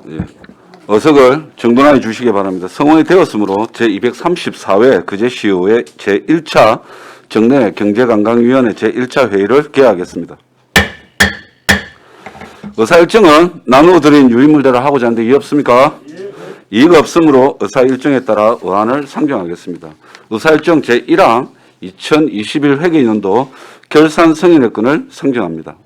예. 어석을 정돈하여 주시기 바랍니다. 성원이 되었으므로 제234회 그제시의회 제1차 정례 경제관광위원회 제1차 회의를 개하겠습니다. 의사일정은 나누어 드린 유인물대로 하고자 하는데 이의 없습니까? 이의가 없으므로 의사일정에 따라 의안을 상정하겠습니다. 의사일정 제1항 2021 회계연도 결산 승인의 건을 상정합니다.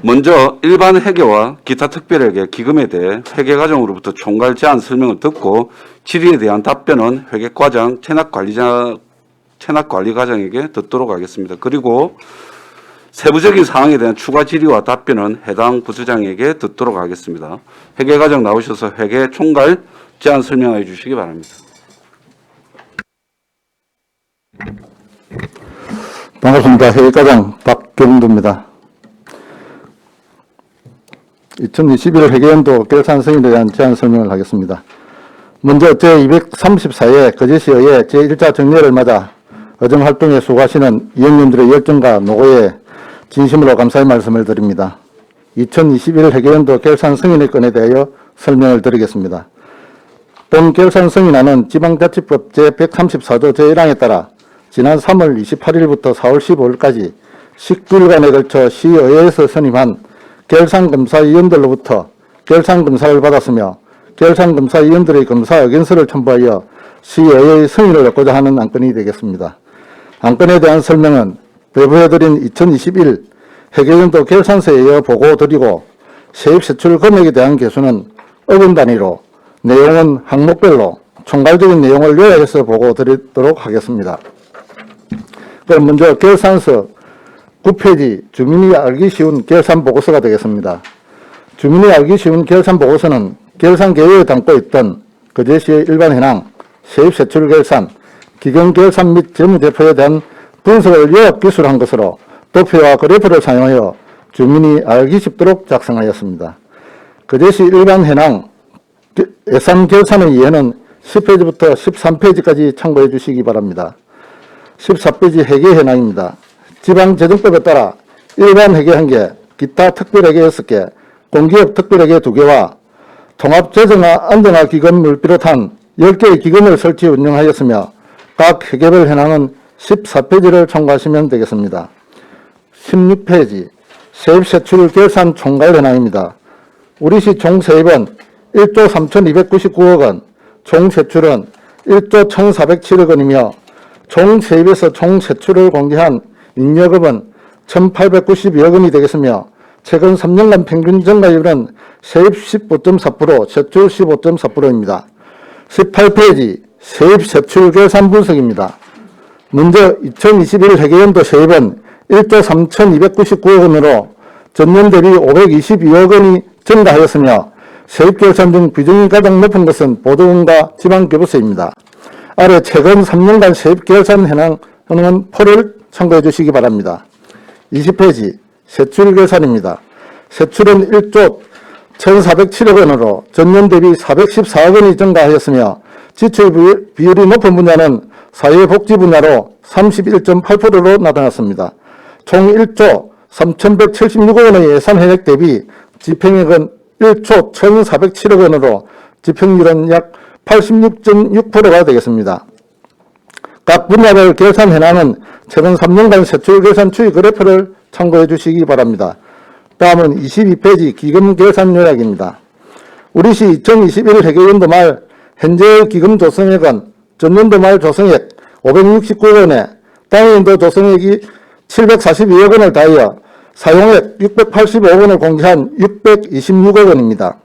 먼저 일반 회계와 기타 특별회계 기금에 대해 회계과정으로부터 총괄 제안 설명을 듣고 질의에 대한 답변은 회계과장 채납관리과장에게 듣도록 하겠습니다. 그리고 세부적인 사항에 대한 추가 질의와 답변은 해당 부처장에게 듣도록 하겠습니다. 회계과장 나오셔서 회계 총괄 제안 설명해 주시기 바랍니다. 반갑습니다. 회계과장 박경두입니다. 2021 회계연도 결산 승인에 대한 제안 설명을 하겠습니다. 먼저 제234회 거제시의회 제1차 정례를 맞아 의정활동에 수고하시는 위원님들의 열정과 노고에 진심으로 감사의 말씀을 드립니다. 2021 회계연도 결산 승인의 건에 대하여 설명을 드리겠습니다. 본 결산 승인안은 지방자치법 제134조 제1항에 따라 지난 3월 28일부터 4월 15일까지 19일간에 걸쳐 시의회에서 선임한 결산검사위원들로부터 결산검사를 받았으며 결산검사위원들의 검사 의견서를 첨부하여 시의회의 승인을 얻고자 하는 안건이 되겠습니다. 안건에 대한 설명은 배부해드린 2021 회계연도 결산서에 이어 보고드리고 세입세출 금액에 대한 개수는 억원 단위로 내용은 항목별로 총괄적인 내용을 요약해서 보고드리도록 하겠습니다. 그럼 먼저 결산서 9페이지 주민이 알기 쉬운 결산보고서가 되겠습니다. 주민이 알기 쉬운 결산보고서는 결산계획에 담고 있던 거제시의 일반 현황, 세입세출 결산, 기금결산 및 재무제표에 대한 분석을 요약 기술한 것으로 도표와 그래프를 사용하여 주민이 알기 쉽도록 작성하였습니다. 거제시 일반 현황 예산 결산의 이해는 10페이지부터 13페이지까지 참고해 주시기 바랍니다. 14페이지 회계 현황입니다. 지방재정법에 따라 일반 회계 1개, 기타 특별회계 6개, 공기업 특별회계 2개와 통합재정화 안정화기금을 비롯한 10개의 기금을 설치 운영하였으며 각 회계별 현황은 14페이지를 참고하시면 되겠습니다. 16페이지 세입세출 결산 총괄 현황입니다. 우리시 총세입은 1조 3,299억 원, 총세출은 1조 1,407억 원이며 총세입에서 총세출을 공개한 잉여금은 1,892억 원이 되겠으며 최근 3년간 평균 증가율은 세입 15.4%, 세출 15.4%입니다. 18페이지 세입세출 결산 분석입니다. 먼저 2021 회계연도 세입은 1조 3,299억 원으로 전년 대비 522억 원이 증가하였으며 세입결산 중 비중이 가장 높은 것은 보도금과 지방교부세입니다. 아래 최근 3년간 세입결산 현황은 표를 참고해 주시기 바랍니다. 20페이지 세출결산입니다. 세출은 1조 1,407억 원으로 전년 대비 414억 원이 증가하였으며 지출 비율이 높은 분야는 사회복지 분야로 31.8%로 나타났습니다. 총 1조 3,176억 원의 예산 혜택 대비 집행액은 1조 1,407억 원으로 집행률은 약 86.6%가 되겠습니다. 각 분야별 결산 현황은 최근 3년간 세출 결산 추이 그래프를 참고해 주시기 바랍니다. 다음은 22페이지 기금 결산 요약입니다. 우리시 2021 회계연도 말 현재의 기금 조성액은 전년도 말 조성액 569억 원에 당연도 조성액이 742억 원을 더하여 사용액 685억 원을 공개한 626억 원입니다.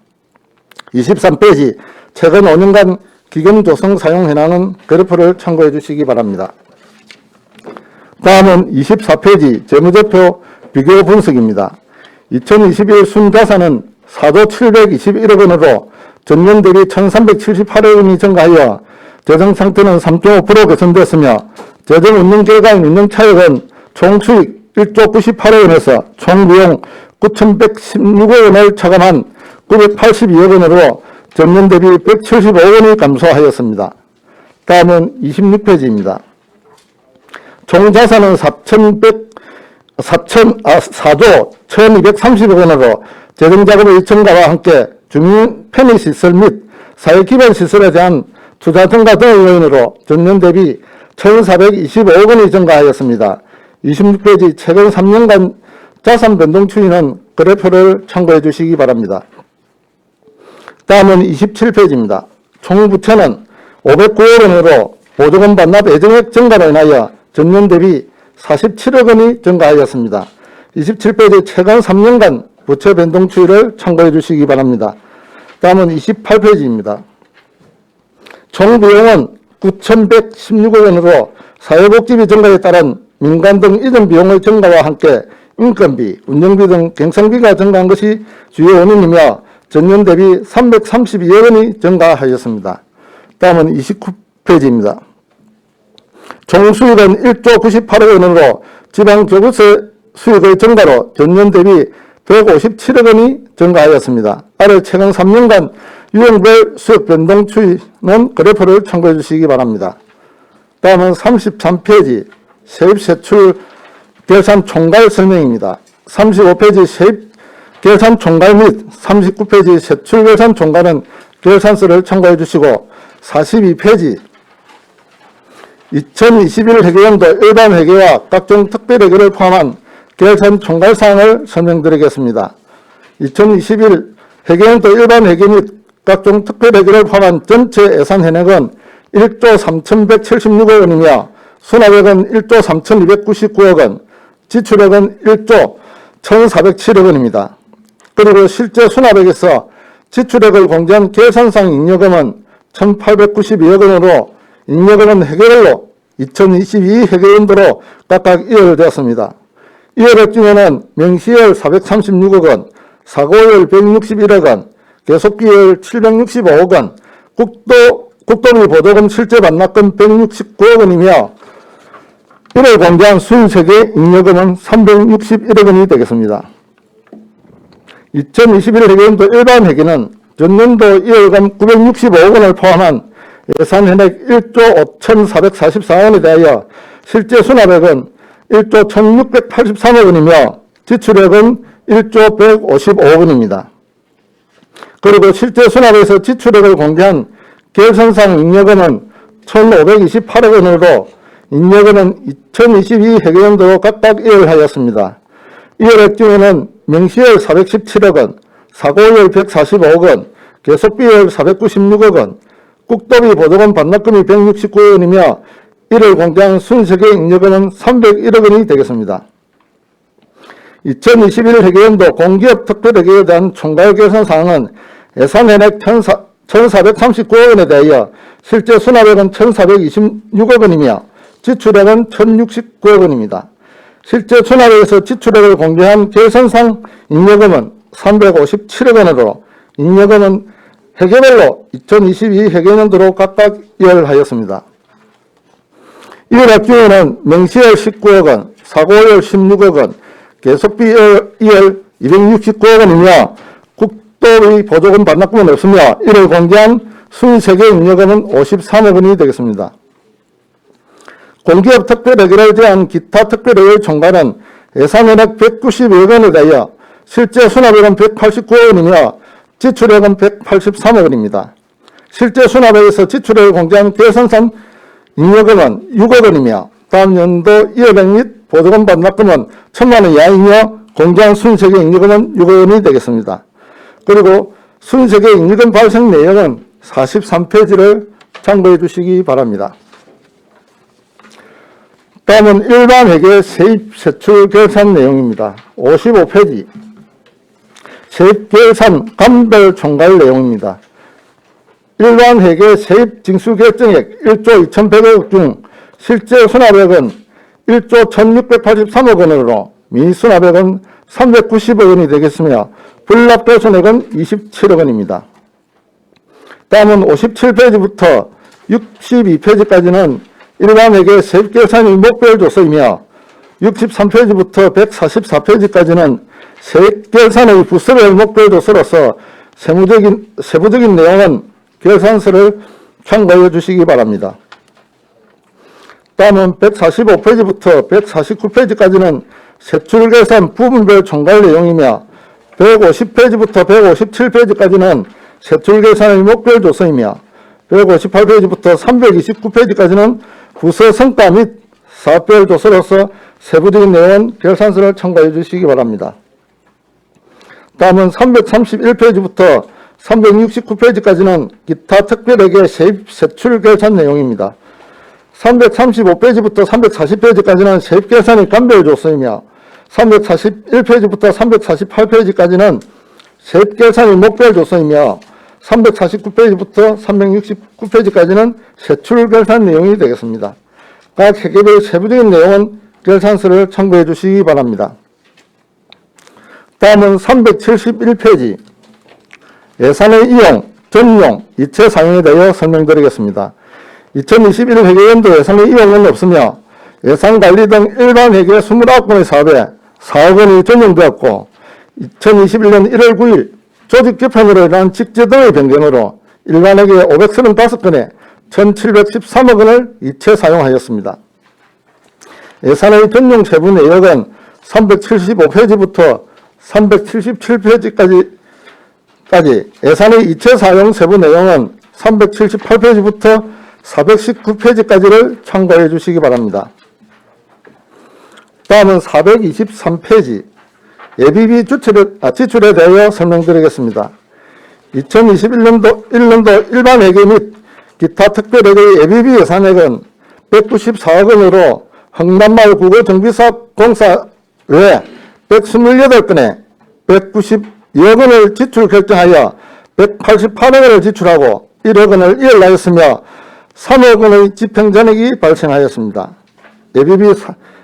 23페이지 최근 5년간 기금 조성 사용 현황은 그래프를 참고해 주시기 바랍니다. 다음은 24페이지 재무제표 비교 분석입니다. 2021 순자산은 4조 721억 원으로 전년 대비 1,378억 원이 증가하여 재정상태는 3.5% 개선되었으며 재정운영 결과 운영 차액은 총수익 1조 98억 원에서 총비용 9,116억 원을 차감한 982억 원으로 전년 대비 175억 원이 감소하였습니다. 다음은 26페이지입니다. 총자산은 4조 1230억 원으로 재정자금의 증가와 함께 주민 편의시설 및 사회기반시설에 대한 투자 증가 등의 요인으로 전년 대비 1,425억 원이 증가하였습니다. 26페이지 최근 3년간 자산 변동 추이는 그래프를 참고해 주시기 바랍니다. 다음은 27페이지입니다. 총 부채는 509억 원으로 보조금 반납 예정액 증가로 인하여 전년 대비 47억 원이 증가하였습니다. 27페이지 최근 3년간 부채 변동 추이를 참고해 주시기 바랍니다. 다음은 28페이지입니다. 총 비용은 9,116억 원으로 사회복지비 증가에 따른 민간 등 이전 비용의 증가와 함께 인건비, 운영비 등 경상비가 증가한 것이 주요 원인이며 전년 대비 332억 원이 증가하였습니다. 다음은 29페이지입니다. 총 수익은 1조 98억 원으로 지방교부세 수익의 증가로 전년 대비 157억 원이 증가하였습니다. 아래 최근 3년간 유형별 수익 변동 추이는 그래프를 참고해 주시기 바랍니다. 다음은 33페이지 세입 세출 계산 총괄 설명입니다. 35페이지 세입 계산 총괄 및 39페이지 세출 계산 총괄은 계산서를 참고해 주시고 42페이지 2021 회계연도 일반 회계와 각종 특별 회계를 포함한 계산 총괄 사항을 설명드리겠습니다. 2021 회계연도 일반 회계 및 각종 특별 회계를 포함한 전체 예산 현액은 1조 3,176억 원이며 수납액은 1조 3,299억 원, 지출액은 1조 1,407억 원입니다. 그리고 실제 수납액에서 지출액을 공제한 계산상 잉여금은 1,892억 원으로 잉여금은 회계별로 2022 회계연도로 각각 이월되었습니다. 이월액 중에는 명시월 436억 원, 사고월 161억 원, 계속비월 765억 원, 국도비 보조금 실제 반납금 169억 원이며 1월 공개한 순세계 잉여금은 361억 원이 되겠습니다. 2021 회계연도 일반 회계는 전년도 2월간 965억 원을 포함한 예산 현액 1조 5,444원에 대하여 실제 수납액은 1조 1,683억 원이며 지출액은 1조 155억 원입니다. 그리고 실제 수납에서 지출액을 공개한 계산상 잉여금은 1,528억 원으로 잉여금은 2022 회계연도로 각각 이월하였습니다. 이월액 중에는 명시월 417억 원, 사고월 145억 원, 계속비월 496억 원, 국도비 보조금 반납금이 169억 원이며 1월 공개한 순세계 잉여금은 301억 원이 되겠습니다. 2021 회계연도 공기업 특별회계에 대한 총괄 계산 사항은 예산 현액 1,439억 원에 대하여 실제 수납액은 1,426억 원이며 지출액은 1,069억 원입니다. 실제 수납액에서 지출액을 공개한 계산상 잉여금은 357억 원으로 잉여금은 회계별로 2022 회계연도로 각각 이월하였습니다. 이월액 중에는 명시월 19억 원, 사고월 16억 원, 계속비 2월 269억 원이며 국도비 보조금 반납금은 없으며 1월 공개한 순세계 잉여금은 53억 원이 되겠습니다. 공기업 특별회계를 대한 기타 특별회계 총괄은 예산현액 192억 원에 대하여 실제 수납액은 189억 원이며 지출액은 183억 원입니다. 실제 수납액에서 지출액을 공개한 계산상 잉여금은 6억 원이며 다음 연도 이월액 및 보조금 반납금은 1,000만 원 이하이며 공개한 순세계 잉여금은 6억 원이 되겠습니다. 그리고 순세계 잉여금 발생 내역은 43페이지를 참고해 주시기 바랍니다. 다음은 일반 회계 세입 세출 결산 내용입니다. 55페이지 세입 결산 감별 총괄 내용입니다. 일반 회계 세입 징수 결정액 1조 2,100억 중 실제 수납액은 1조 1,683억 원으로 미수납액은 390억 원이 되겠으며 불납결손액은 27억 원입니다. 다음은 57페이지부터 62페이지까지는 일반 회계 세입결산의 목별 조서이며 63페이지부터 144페이지까지는 세입결산의 부서별 목별 조서로서 세부적인 내용은 결산서를 참고해 주시기 바랍니다. 다음은 145페이지부터 149페이지까지는 세출계산 부분별 총괄 내용이며 150페이지부터 157페이지까지는 세출계산의 목별 조서이며 158페이지부터 329페이지까지는 부서 성과 및 사업별 조서로서 세부적인 내용은 결산서를 참고해 주시기 바랍니다. 다음은 331페이지부터 369페이지까지는 기타 특별회계 세입 세출 결산 내용입니다. 335페이지부터 340페이지까지는 세입 계산의 간별 조서이며 341페이지부터 348페이지까지는 세입 계산의 목별 조서이며 349페이지부터 369페이지까지는 세출 결산 내용이 되겠습니다. 각 회계별 세부적인 내용은 결산서를 참고해 주시기 바랍니다. 다음은 371페이지 예산의 이용, 전용, 이체 사용에 대하여 설명드리겠습니다. 2021 회계연도 예산의 이용은 없으며 예산관리 등 일반 회계 29건의 사업에 4억 원이 전용되었고 2021년 1월 9일 조직 개편으로 인한 직제 등의 변경으로 일반 회계 535건에 1,713억 원을 이체 사용하였습니다. 예산의 전용 세부 내역은 375페이지부터 377페이지까지 예산의 이체 사용 세부 내용은 378페이지부터 419페이지까지를 참고해 주시기 바랍니다. 다음은 423페이지 예비비 지출에 대하여 설명드리겠습니다. 2021년도 일반 회계 및 기타 특별회계 예비비 예산액은 194억 원으로 흥남마을 국어정비사업공사 외 128건에 192억 원을 지출 결정하여 188억 원을 지출하고 1억 원을 이을하였으며 3억 원의 집행잔액이 발생하였습니다. 예비비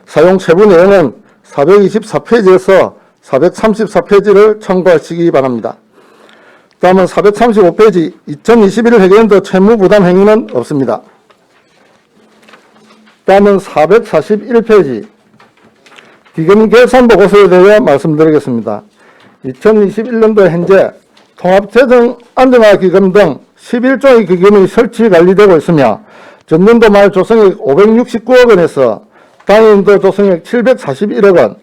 사용 세부 내용은 424페이지에서 434페이지를 참고하시기 바랍니다. 다음은 435페이지 2021 회계연도 채무부담 행위는 없습니다. 다음은 441페이지 기금결산보고서에 대해 말씀드리겠습니다. 2021년도 현재 통합재정안정화기금 등 11종의 기금이 설치 관리되고 있으며 전년도 말 조성액 569억 원에서 당해연도 조성액 741억 원,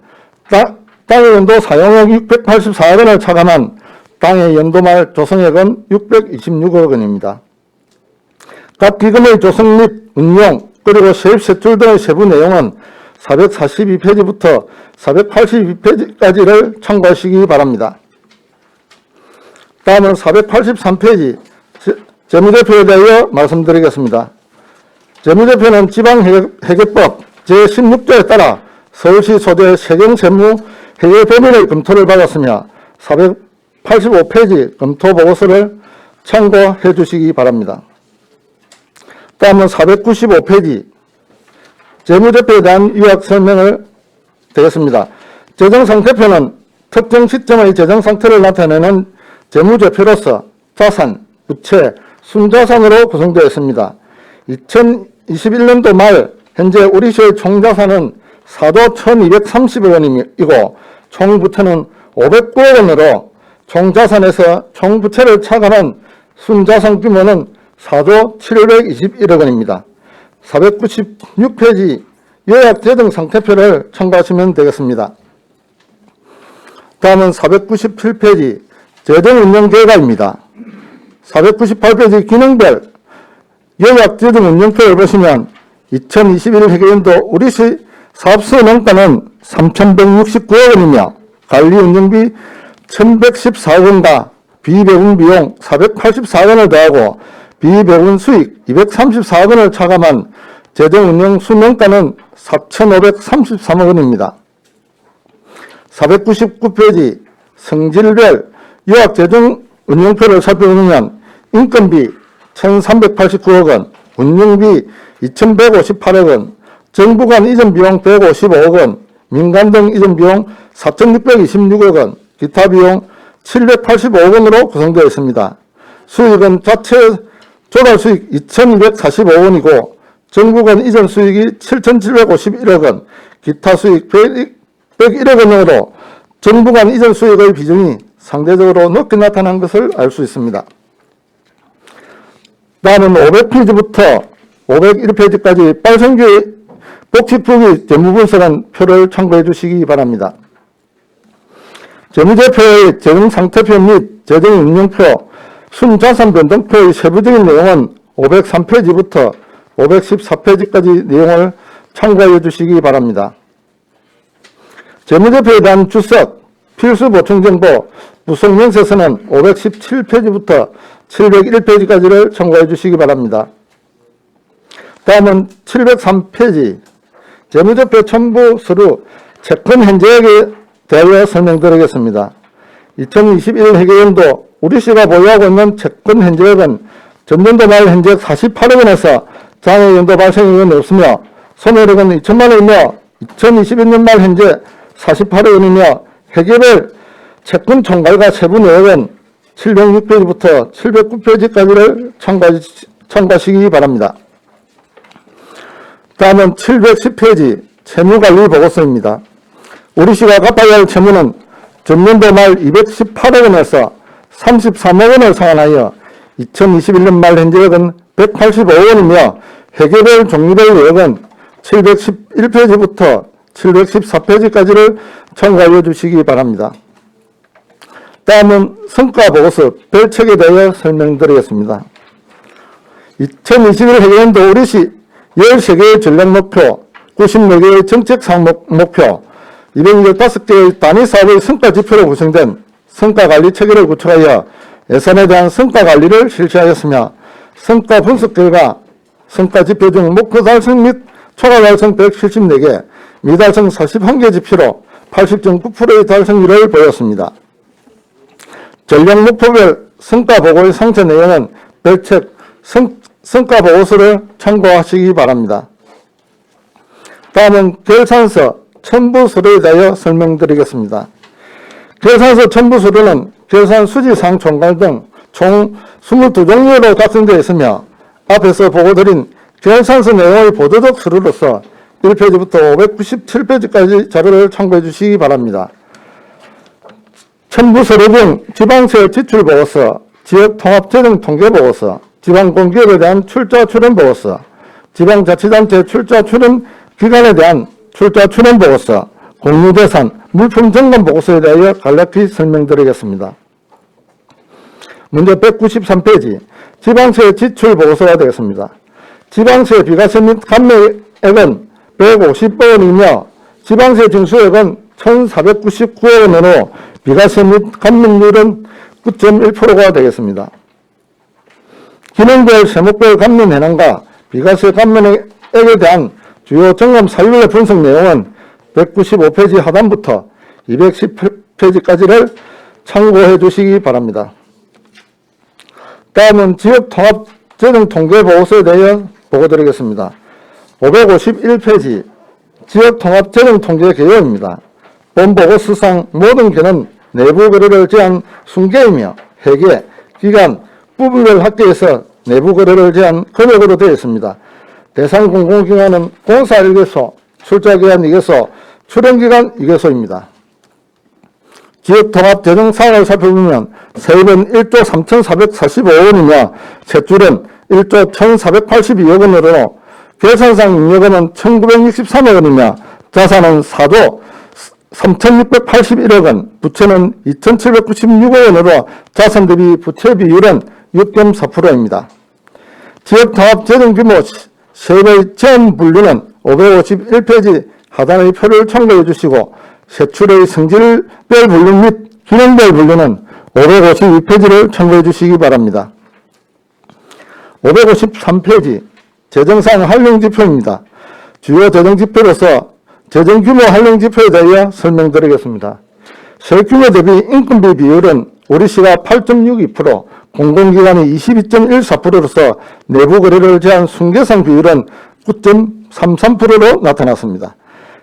당해연도 사용액 684억 원을 차감한 당해 연도말 조성액은 626억 원입니다. 각 기금의 조성 및 운용 그리고 세입 세출 등의 세부 내용은 442페이지부터 482페이지까지를 참고하시기 바랍니다. 다음은 483페이지 재무제표에 대하여 말씀드리겠습니다. 재무제표는 지방회계법 제16조에 따라 서울시 소재 세경세무 회계 범위의 검토를 받았으며 485페이지 검토보고서를 참고해 주시기 바랍니다. 다음은 495페이지 재무제표에 대한 요약 설명을 되겠습니다. 재정상태표는 특정 시점의 재정상태를 나타내는 재무제표로서 자산, 부채, 순자산으로 구성되어 있습니다. 2021년도 말 현재 우리시의 총자산은 4조 1230억 원이고 총부채는 509억 원으로 총자산에서 총부채를 차감한 순자산 규모는 4조 721억 원입니다. 496페이지 요약재정상태표를 참고하시면 되겠습니다. 다음은 497페이지 재정운영계획입니다. 498페이지 기능별 요약재정운영표를 보시면 2021 회계연도 우리시 사업수 원가는 3,169억 원이며 관리운영비 1,114억 원과 비배분 비용 484원을 더하고 비배분 수익 234억 원을 차감한 재정운영 수명가는 4,533억 원입니다. 499페이지 성질별 요약재정운영표를 살펴보면 인건비 1,389억 원, 운영비 2,158억 원, 정부간 이전 비용 155억 원, 민간 등 이전 비용 4,626억 원, 기타 비용 785억 원으로 구성되어 있습니다. 수익은 자체 조달 수익 2,245원이고 정부간 이전 수익이 7,751억 원, 기타 수익 101억 원으로 정부간 이전 수익의 비중이 상대적으로 높게 나타난 것을 알 수 있습니다. 다음은 500페이지부터 501페이지까지 복지부기 재무분석한 표를 참고해 주시기 바랍니다. 재무제표의 재정상태표 및 재정운용표, 순자산 변동표의 세부적인 내용은 503페이지부터 514페이지까지 내용을 참고해 주시기 바랍니다. 재무제표에 대한 주석, 필수 보충정보, 부속명세서는 517페이지부터 701페이지까지를 참고해 주시기 바랍니다. 다음은 703페이지, 재무제표 첨부 서류 채권 현재액에 대하여 설명드리겠습니다. 2021 회계연도 우리시가 보유하고 있는 채권 현재액은 전년도 말 현재액 48억 원에서 장외연도 발생액은 없으며 손해액은 2천만 원이며 2021년 말 현재 48억 원이며 회계별 채권 총괄과 세부 내역은 706페이지부터 709페이지까지를 참고하시기 바랍니다. 다음은 710페이지 채무관리 보고서입니다. 우리시가 갚아야 할 채무는 전년도 말 218억 원에서 33억 원을 상환하여 2021년 말 현재액은 185억 원이며 회계별 종류별 내역은 711페이지부터 714페이지까지를 참고하여 주시기 바랍니다. 다음은 성과보고서 별책에 대해 설명드리겠습니다. 2021 회계연도 우리시 13개의 전략목표, 94개의 정책상 목표, 215개의 단위사업의 성과지표로 구성된 성과관리체계를 구축하여 예산에 대한 성과관리를 실시하였으며 성과 분석 결과 성과지표 중 목표 달성 및 초과 달성 174개, 미달성 41개 지표로 80.9%의 달성률을 보였습니다. 전략목표별 성과보고의 상세 내용은 별책 성과보고서를 참고하시기 바랍니다. 다음은 결산서 첨부서류에 대하여 설명드리겠습니다. 결산서 첨부서류는 결산 수지사항 총괄 등 총 22종류로 작성되어 있으며 앞에서 보고드린 결산서 내용의 보조적 서류로서 1페이지부터 597페이지까지 자료를 참고해 주시기 바랍니다. 첨부서류 중 지방세 지출보고서, 지역통합재정통계보고서, 지방공기업에 대한 출자출연보고서, 지방자치단체 출자출연기관에 대한 출자출연보고서, 공유재산, 물품점검보고서에 대하여 간략히 설명드리겠습니다. 문제 193페이지, 지방세 지출보고서가 되겠습니다. 지방세 비과세 및 감매액은 150억 원이며 지방세 징수액은 1,499억 원으로 비과세 및 감면율은 9.1%가 되겠습니다. 기능별 세목별 감면 현황과 비과세 감면액에 대한 주요 점검 사유의 분석 내용은 195페이지 하단부터 210페이지까지를 참고해 주시기 바랍니다. 다음은 지역통합재정통계보고서에 대해 보고드리겠습니다. 551페이지 지역통합재정통계개요입니다. 본보고서상 모든 개는 내부 거래를 제한 순개이며 회계, 기관, 부분별 학계에서 내부 거래를 제한 금액으로 되어 있습니다. 대상 공공기관은 공사 1개소, 출자기관 2개소, 출연기관 2개소입니다. 지역통합재정사항을 살펴보면 세입은 1조 3,445원이며 세출은 1조 1,482억 원으로 결산상 잉여금은 1,963억 원이며 자산은 4조 3,681억 원, 부채는 2,796억 원으로 자산 대비 부채 비율은 6.4%입니다. 지역통합재정규모 세입의 제한 분류는 551페이지 하단의 표를 참고해 주시고 세출의 성질별 분류 및 기능별 분류는 552페이지를 참고해 주시기 바랍니다. 553페이지 재정상 활용지표입니다. 주요 재정지표로서 재정규모 활용지표에 대하여 설명드리겠습니다. 세규모 대비 인건비 비율은 우리시가 8.62%, 공공기관이 22.14%로서 내부 거래를 제한 순계상 비율은 9.33%로 나타났습니다.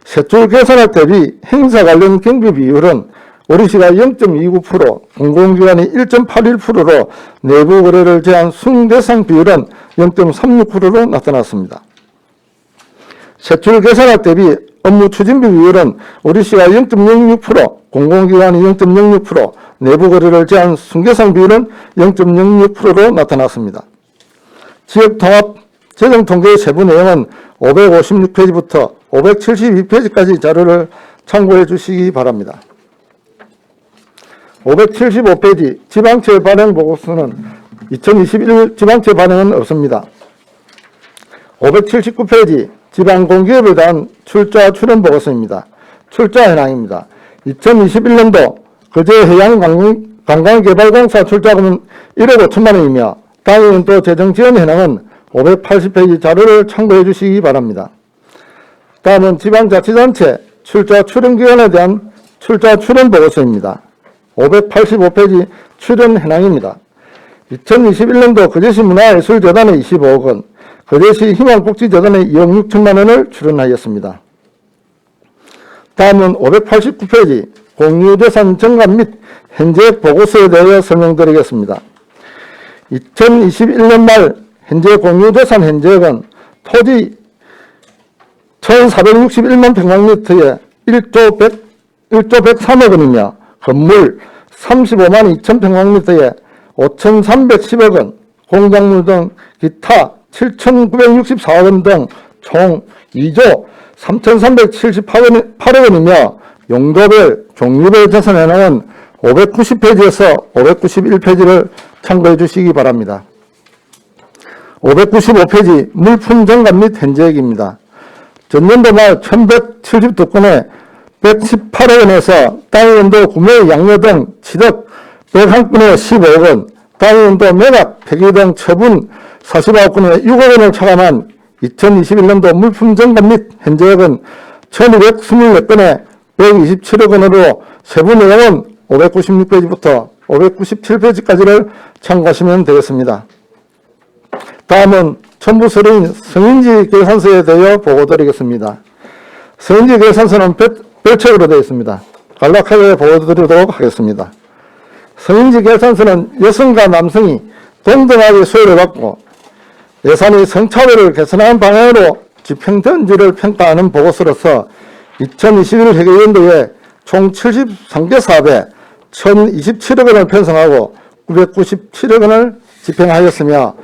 세출 계산액 대비 행사 관련 경비 비율은 우리시가 0.29%, 공공기관이 1.81%로 내부 거래를 제한 순계상 비율은 0.36%로 나타났습니다. 세출 계산액 대비 업무 추진비 비율은 우리시가 0.06%, 공공기관이 0.06%, 내부 거래를 제한 순계상 비율은 0.06%로 나타났습니다. 지역통합 재정통계의 세부 내용은 556페이지부터 572페이지까지 자료를 참고해 주시기 바랍니다. 575페이지 지방채 반영 보고서는 2021 지방채 반영은 없습니다. 579페이지 지방공기업에 대한 출자 출연 보고서입니다. 출자 현황입니다. 2021년도 거제해양관광개발공사 출자금은 1억 5천만 원이며 당연도 재정지원 현황은 580페이지 자료를 참고해 주시기 바랍니다. 다음은 지방자치단체 출자 출연기관에 대한 출자 출연 보고서입니다. 585페이지 출연 현황입니다. 2021년도 거제시 문화예술재단에 25억 원, 거제시 희망복지재단에 2억 6천만 원을 출연하였습니다. 다음은 589페이지 공유재산 정감 및 현재 보고서에 대하여 설명드리겠습니다. 2021년 말 현재 공유재산 현재액은 토지 1,461만 평방미터에 1조 103억 원이며 건물 35만 2천 평방미터에 5,310억 원, 공작물 등 기타 7,964억 원 등 총 2조 3,378억 원이며 용도별, 종류별 재산 현황은 590페이지에서 591페이지를 참고해 주시기 바랍니다. 595페이지 물품 정감 및 현재액입니다. 전년도 말 1,172건에 118억 원에서 당연도 구매 양료 등 취득 101건에 15억 원, 당연도 매각, 폐기 등 처분 49건에 6억 원을 차감한 2021년도 물품 정감 및 현재액은 1,224건에 127억 원으로 세부 내용은 596페이지부터 597페이지까지를 참고하시면 되겠습니다. 다음은 첨부 서류인 성인지 계산서에 대하여 보고드리겠습니다. 성인지 계산서는 별책으로 되어 있습니다. 간략하게 보고드리도록 하겠습니다. 성인지 계산서는 여성과 남성이 동등하게 수혜를 받고 예산이 성차별을 개선하는 방향으로 집행된지를 평가하는 보고서로서 2021 회계연도에 총 73개 사업에 1,027억 원을 편성하고 997억 원을 집행하였으며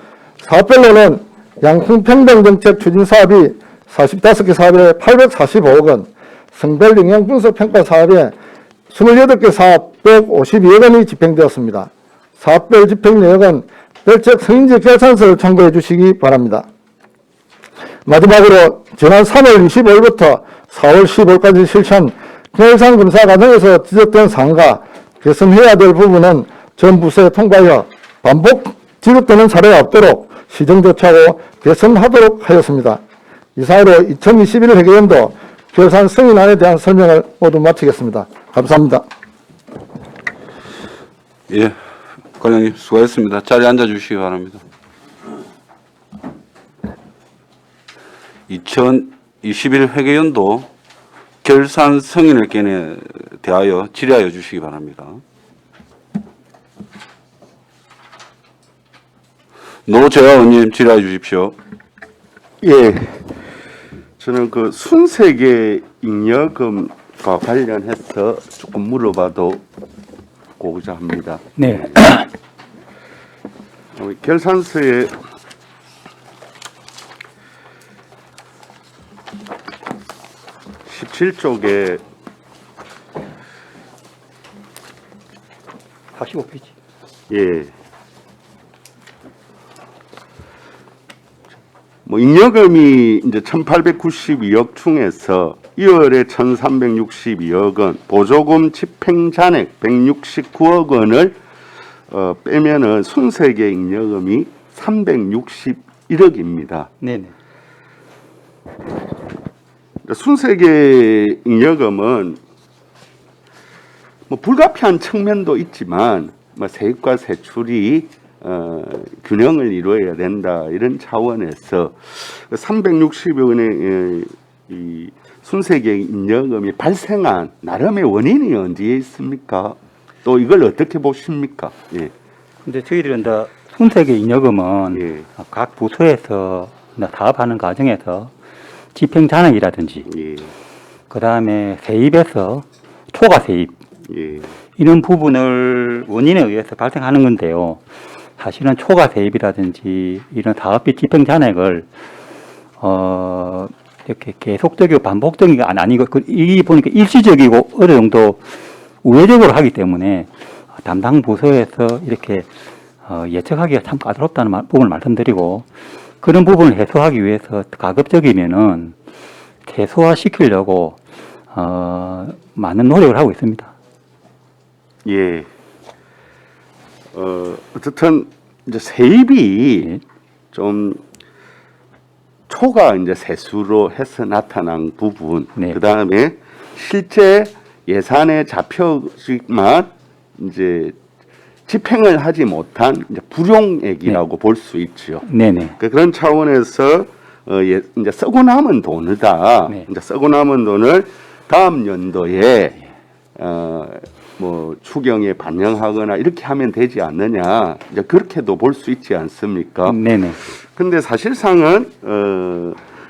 사업별로는 양풍평등정책 추진사업이 45개 사업에 845억 원, 성별 영향분석 평가 사업에 28개 사업 152억 원이 집행되었습니다. 사업별 집행 내역은 별책 성인지 계산서를 참고해 주시기 바랍니다. 마지막으로 지난 3월 25일부터 4월 15일까지 실시한 통일상 검사 과정에서 지적된 사항과 개선해야 될 부분은 전 부서에 통과하여 반복 지급되는 사례가 없도록 시정조치하고 개선하도록 하였습니다. 이상으로 2021 회계연도 결산 승인안에 대한 설명을 모두 마치겠습니다. 감사합니다. 예, 관장님 수고하셨습니다. 자리에 앉아주시기 바랍니다. 2021 회계연도 결산 승인을 대하여 질의하여 주시기 바랍니다. 노재화 의원님 질의해 주십시오. 예, 저는 그 순세계 잉여금과 관련해서 조금 물어봐도 고자 합니다. 네. 결산서에 (17쪽에) 45페이지. 예. 잉여금이 이제 1,892억 중에서 2월에 1,362억 원, 보조금 집행잔액 169억 원을 빼면은 순세계 잉여금이 361억입니다. 네네. 순세계 잉여금은 불가피한 측면도 있지만 세입과 세출이 균형을 이루어야 된다 이런 차원에서 360여 원의 이 순세계 잉여금이 발생한 나름의 원인이 어디에 있습니까? 또 이걸 어떻게 보십니까? 예. 근데 저희들은 다 순세계 잉여금은 예. 각 부서에서 사업하는 과정에서 집행 잔액이라든지 예. 그 다음에 세입에서 초과 세입 예. 이런 부분을 원인에 의해서 발생하는 건데요. 사실은 초과 세입이라든지 이런 사업비 집행 잔액을 이렇게 계속적이고 반복적인 게 아니고 이 보니까 일시적이고 어느 정도 우회적으로 하기 때문에 담당 부서에서 이렇게 예측하기가 참 까다롭다는 부분을 말씀드리고 그런 부분을 해소하기 위해서 가급적이면은 최소화시키려고 많은 노력을 하고 있습니다. 예. 어쨌든 이제 세입이 예. 좀 초과 이제 세수로 해서 나타난 부분, 네. 그 다음에 실제 예산에 잡혀지만 이제 집행을 하지 못한 이제 불용액이라고 볼 수 있죠. 네네. 그런 차원에서 이제 쓰고 남은 돈이다. 네. 이제 쓰고 남은 돈을 다음 연도에 뭐 추경에 반영하거나 이렇게 하면 되지 않느냐. 이제 그렇게도 볼 수 있지 않습니까? 네네. 근데 사실상은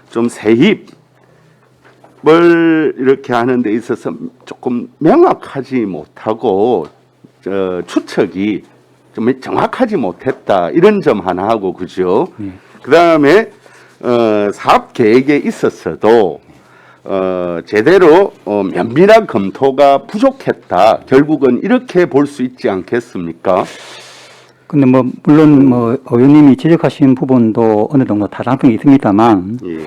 좀 세입을 이렇게 하는 데 있어서 조금 명확하지 못하고 추측이 좀 정확하지 못했다 이런 점 하나 하고 그죠. 그 다음에 사업 계획에 있었어도 제대로 면밀한 검토가 부족했다. 결국은 이렇게 볼 수 있지 않겠습니까? 근데 뭐 물론 뭐 의원님이 지적하신 부분도 어느 정도 타당성이 있습니다만 예.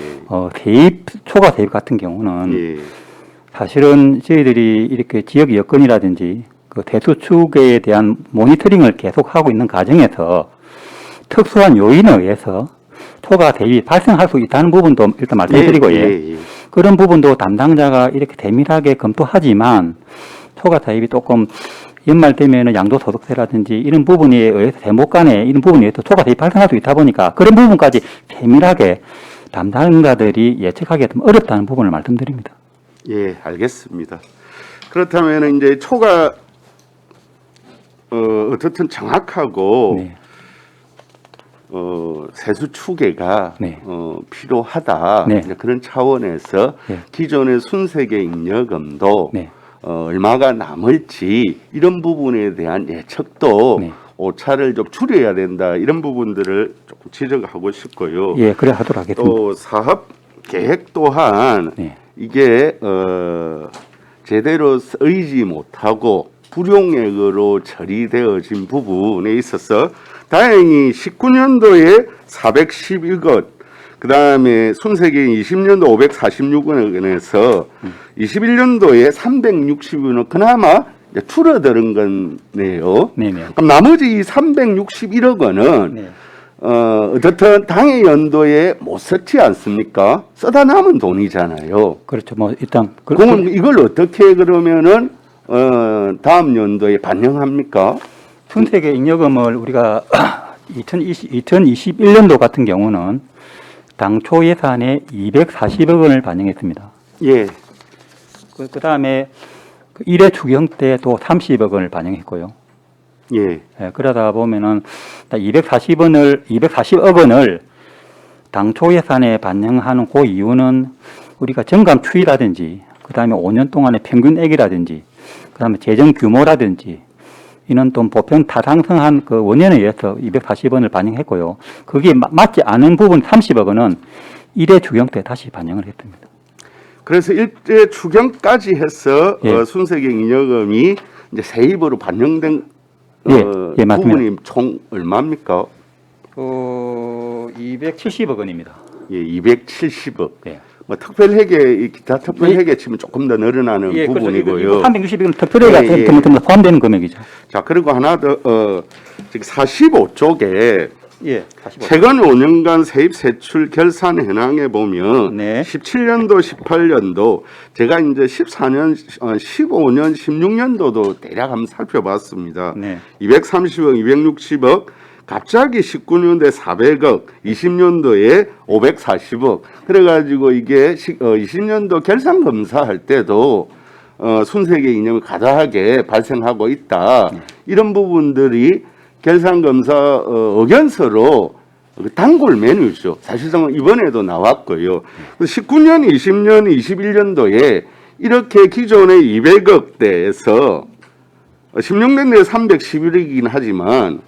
세입 초과 세입 같은 경우는 예. 사실은 저희들이 이렇게 지역 여건이라든지 그 대수축에 대한 모니터링을 계속하고 있는 과정에서 특수한 요인에 의해서 초과 대입이 발생할 수 있다는 부분도 일단 말씀드리고 예. 그런 부분도 담당자가 이렇게 세밀하게 검토하지만 초과 대입이 조금 연말 되면은 양도소득세라든지 이런 부분에 의해서 대목 간에 이런 부분에 의해서 초과 대입 발생할 수 있다 보니까 그런 부분까지 세밀하게 담당자들이 예측하기가 좀 어렵다는 부분을 말씀드립니다. 예, 알겠습니다. 그렇다면 이제 초과 어쨌든 정확하고 네. 세수 추계가 네. 필요하다. 네. 이제 그런 차원에서 네. 기존의 순세계 잉여금도 네. 얼마가 남을지 이런 부분에 대한 예측도 네. 오차를 좀 줄여야 된다. 이런 부분들을 조금 지적하고 싶고요. 예, 그래 하도록 하겠습니다. 또 사업 계획 또한 네. 이게 제대로 쓰이지 못하고 불용액으로 처리되어진 부분에 있어서 다행히 19년도에 412억, 그 다음에 순세계 20년도 546억에서 21년도에 360억은 그나마 이제 줄어드는 거네요. 네네. 그럼 나머지 이 361억 원은 네. 어떻든 당해 연도에 못 썼지 않습니까? 쓰다 남은 돈이잖아요. 그렇죠. 뭐 일단 그럼 이걸 어떻게 그러면은 다음 연도에 반영합니까? 순세계 잉여금을 우리가 2021년도 같은 경우는 당초 예산에 240억 원을 반영했습니다. 예, 그 다음에 1회 추경 때 또 30억 원을 반영했고요. 예, 예, 그러다 보면은 240억 원을 당초 예산에 반영하는 그 이유는 우리가 정감 추이라든지 그 다음에 5년 동안의 평균액이라든지 그 다음에 재정 규모라든지 이는 또 보편 타당성한 그 원년에 의해서 240원을 반영했고요. 그게 맞지 않은 부분 30억 원은 1회 추경 때 다시 반영을 했습니다. 그래서 일제 추경까지 해서 예. 순세계 잉여금이 이제 세입으로 반영된 예, 맞습니다. 부분이 총 얼마입니까? 270억 원입니다. 예, 270억. 예. 뭐 특별회계 기타 특별회계 치면 조금 더 늘어나는 부분이고요. 360원 특별회가 예, 예. 포함되는 금액이죠. 자, 그리고 하나 더 지금 45쪽에 예. 최근 5년간 세입 세출 결산 현황에 보면 네. 17년도, 18년도 제가 이제 14년, 15년, 16년도도 대략 한번 살펴봤습니다. 네. 230억, 260억, 갑자기 19년도에 400억, 20년도에 540억. 그래가지고 이게 20년도 결산 검사할 때도 순세계 이념이 가다하게 발생하고 있다. 이런 부분들이 결산검사 의견서로 단골 메뉴죠. 사실상 이번에도 나왔고요. 19년, 20년, 21년도에 이렇게 기존의 200억대에서 16년도에 311억이긴 하지만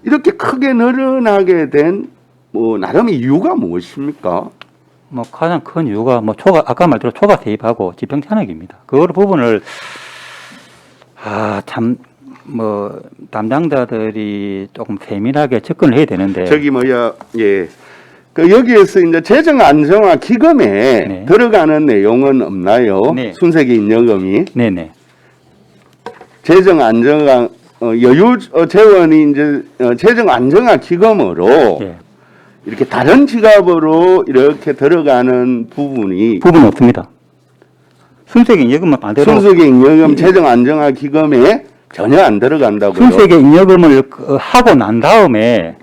이렇게 크게 늘어나게 된 뭐 나름의 이유가 무엇입니까? 뭐 가장 큰 이유가 뭐 초과 아까 말대로 초과 세입하고 지평 잔액입니다. 그 부분을 참 뭐 담당자들이 조금 세밀하게 접근을 해야 되는데 저기 뭐야 예. 그 여기에서 이제 재정 안정화 기금에 네. 들어가는 내용은 없나요? 네. 순세계 잉여금이 네네 재정 안정화 여유 재원이 이제 재정 안정화 기금으로 예. 이렇게 다른 지갑으로 이렇게 들어가는 부분이 부분 없습니다. 순세계 잉여금은 반대로 순수계 잉여금 재정 안정화 기금에 전혀 안 들어간다고요. 순세계 잉여금을 하고 난 다음에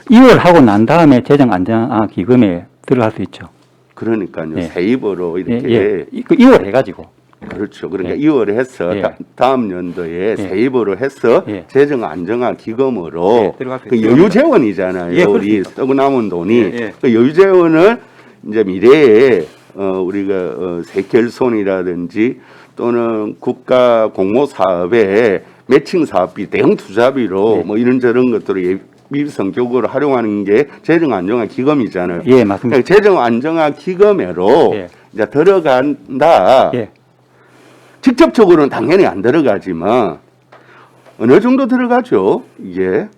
2월 하고 난 다음에 재정 안정화 기금에 들어갈 수 있죠. 그러니까요. 예. 세입으로 이렇게 예. 2월 해가지고 그렇죠. 그러니까 예. 2월에 해서 예. 다음 연도에 예. 세입으로 해서 예. 재정 안정화 기금으로 예, 들어갈 수 그 있죠. 여유 재원이잖아요. 예, 우리 그렇습니다. 쓰고 남은 돈이 예, 예. 그 여유 재원을 이제 미래에 우리가 세결손이라든지 또는 국가 공모 사업에 매칭 사업비, 대형 투자비로 예. 뭐 이런저런 것들을 예비 성격으로 활용하는 게 재정 안정화 기금이잖아요. 예 맞습니다. 그러니까 재정 안정화 기금으로 예. 이제 들어간다. 예. 직접적으로는 당연히 안 들어가지만 어느 정도 들어가죠. 이게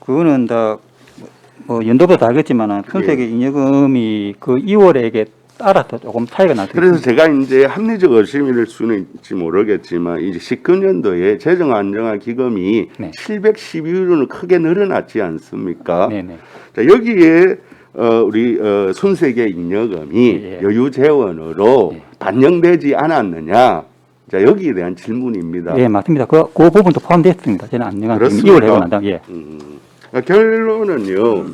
그거는 다 뭐 연도부터 알겠지만은 순세계 예. 잉여금이 그 2월액에 따라서 조금 차이가 날 수 그래서 있습니다. 제가 이제 합리적 의심일 수는 있지 모르겠지만 이제 19년도에 재정 안정화 기금이 네. 712조는 크게 늘어났지 않습니까? 네네. 자, 여기에 우리 순세계 잉여금이 예. 여유 재원으로 예. 반영되지 않았느냐? 자, 여기에 대한 질문입니다. 예 맞습니다. 그 부분도 포함됐습니다. 저는 안정화 기금 그렇습니까? 2월 해고 난 다음 예. 결론은요.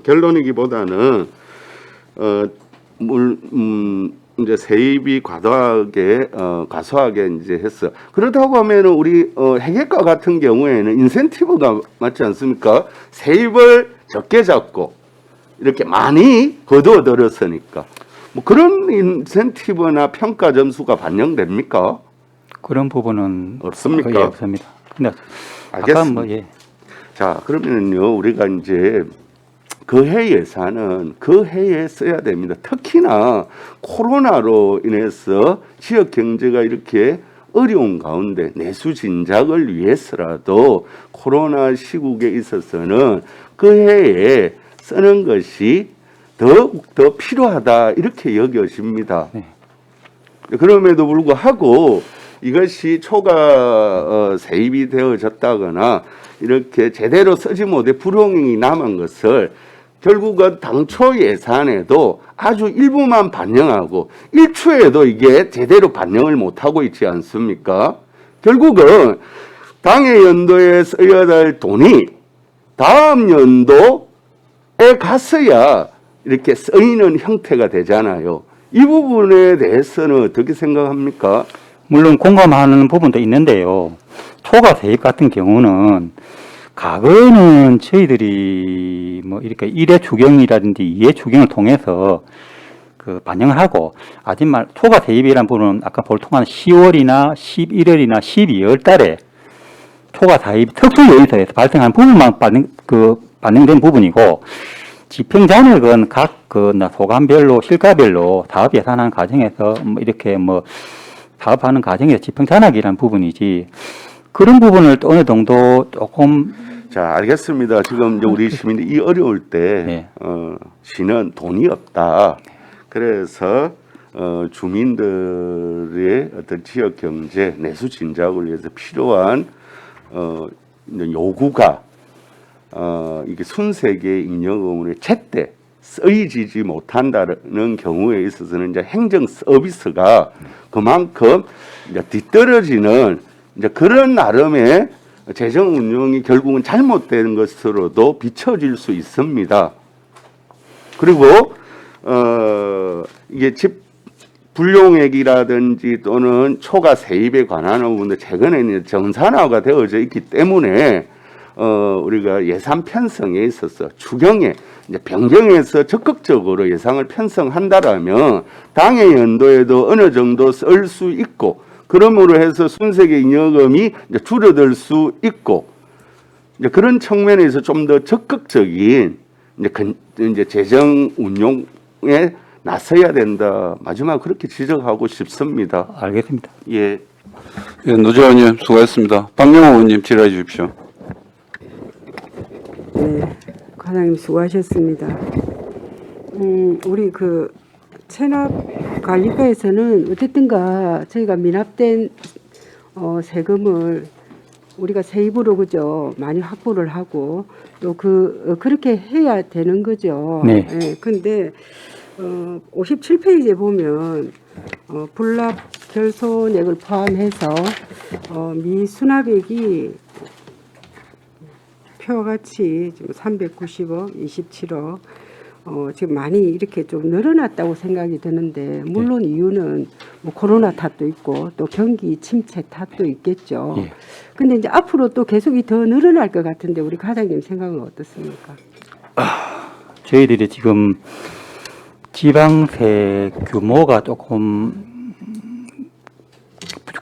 결론이기보다는 이제 세입이 과소하게 이제 했어. 그렇다고 하면은 우리 회계과 같은 경우에는 인센티브가 맞지 않습니까? 세입을 적게 잡고 이렇게 많이 거두어 들었으니까 뭐 그런 인센티브나 평가 점수가 반영됩니까? 그런 부분은 없습니까? 예, 없습니다. 근데 아까 알겠습니다. 뭐 예. 자, 그러면은요, 우리가 이제 그 해 예산은 그 해에 써야 됩니다. 특히나 코로나로 인해서 지역 경제가 이렇게 어려운 가운데 내수 진작을 위해서라도 코로나 시국에 있어서는 그 해에 쓰는 것이 더욱더 필요하다 이렇게 여겨집니다. 네. 그럼에도 불구하고 이것이 초과 세입이 되어졌다거나 이렇게 제대로 쓰지 못해 불용이 남은 것을 결국은 당초 예산에도 아주 일부만 반영하고 일초에도 이게 제대로 반영을 못하고 있지 않습니까? 결국은 당해 연도에 써야 될 돈이 다음 연도에 갔어야 이렇게 쓰이는 형태가 되잖아요. 이 부분에 대해서는 어떻게 생각합니까? 물론 공감하는 부분도 있는데요. 초과 세입 같은 경우는 과거에는 저희들이 뭐 이렇게 1회 추경이라든지 2회 추경을 통해서 그 반영을 하고 아직말 초과 세입이라는 부분은 아까 보통한 10월이나 11월이나 12월 달에 초과 세입 특수 요인서에서 발생한 부분만 반영된 부분이고 지평 잔액은 각 소관별로 실가별로 사업 예산하는 과정에서 뭐 이렇게 뭐 사업하는 과정에서 지평 잔액이라는 부분이지 그런 부분을 또 어느 정도 조금 자, 알겠습니다. 지금 이제 우리 시민들이 이 어려울 때, 네. 시는 돈이 없다. 그래서, 주민들의 어떤 지역 경제, 내수 진작을 위해서 필요한, 이제 요구가, 이게 순세계 잉여금을 제때 쓰이지 못한다는 경우에 있어서는 이제 행정 서비스가 그만큼 이제 뒤떨어지는 이제 그런 나름의 재정 운용이 결국은 잘못된 것으로도 비춰질 수 있습니다. 그리고 이게 집 불용액이라든지 또는 초과 세입에 관한 부분도 최근에는 정산화가 되어져 있기 때문에 우리가 예산 편성에 있어서 추경에 이제 변경해서 적극적으로 예산을 편성한다라면 당해 연도에도 어느 정도 쓸 수 있고 그러므로 해서 순세계 잉여금이 이제 줄어들 수 있고 이제 그런 측면에서 좀 더 적극적인 이제 재정 운용에 나서야 된다. 마지막 그렇게 지적하고 싶습니다. 알겠습니다. 예. 예, 노재환님 수고하셨습니다. 박명호 의원님 질의해 주십시오. 네, 과장님 수고하셨습니다. 우리 그 체납관리과에서는 어쨌든가 저희가 미납된 세금을 우리가 세입으로 그죠 많이 확보를 하고 또 그렇게 해야 되는 거죠. 네. 예, 근데 57페이지에 보면 불납 결손액을 포함해서 미수납액이 표와 같이 지금 390억, 27억 지금 많이 이렇게 좀 늘어났다고 생각이 드는데 물론 이유는 뭐 코로나 탓도 있고 또 경기 침체 탓도 있겠죠. 예. 근데 이제 앞으로 또 계속 더 늘어날 것 같은데 우리 과장님 생각은 어떻습니까? 저희들이 지금 지방세 규모가 조금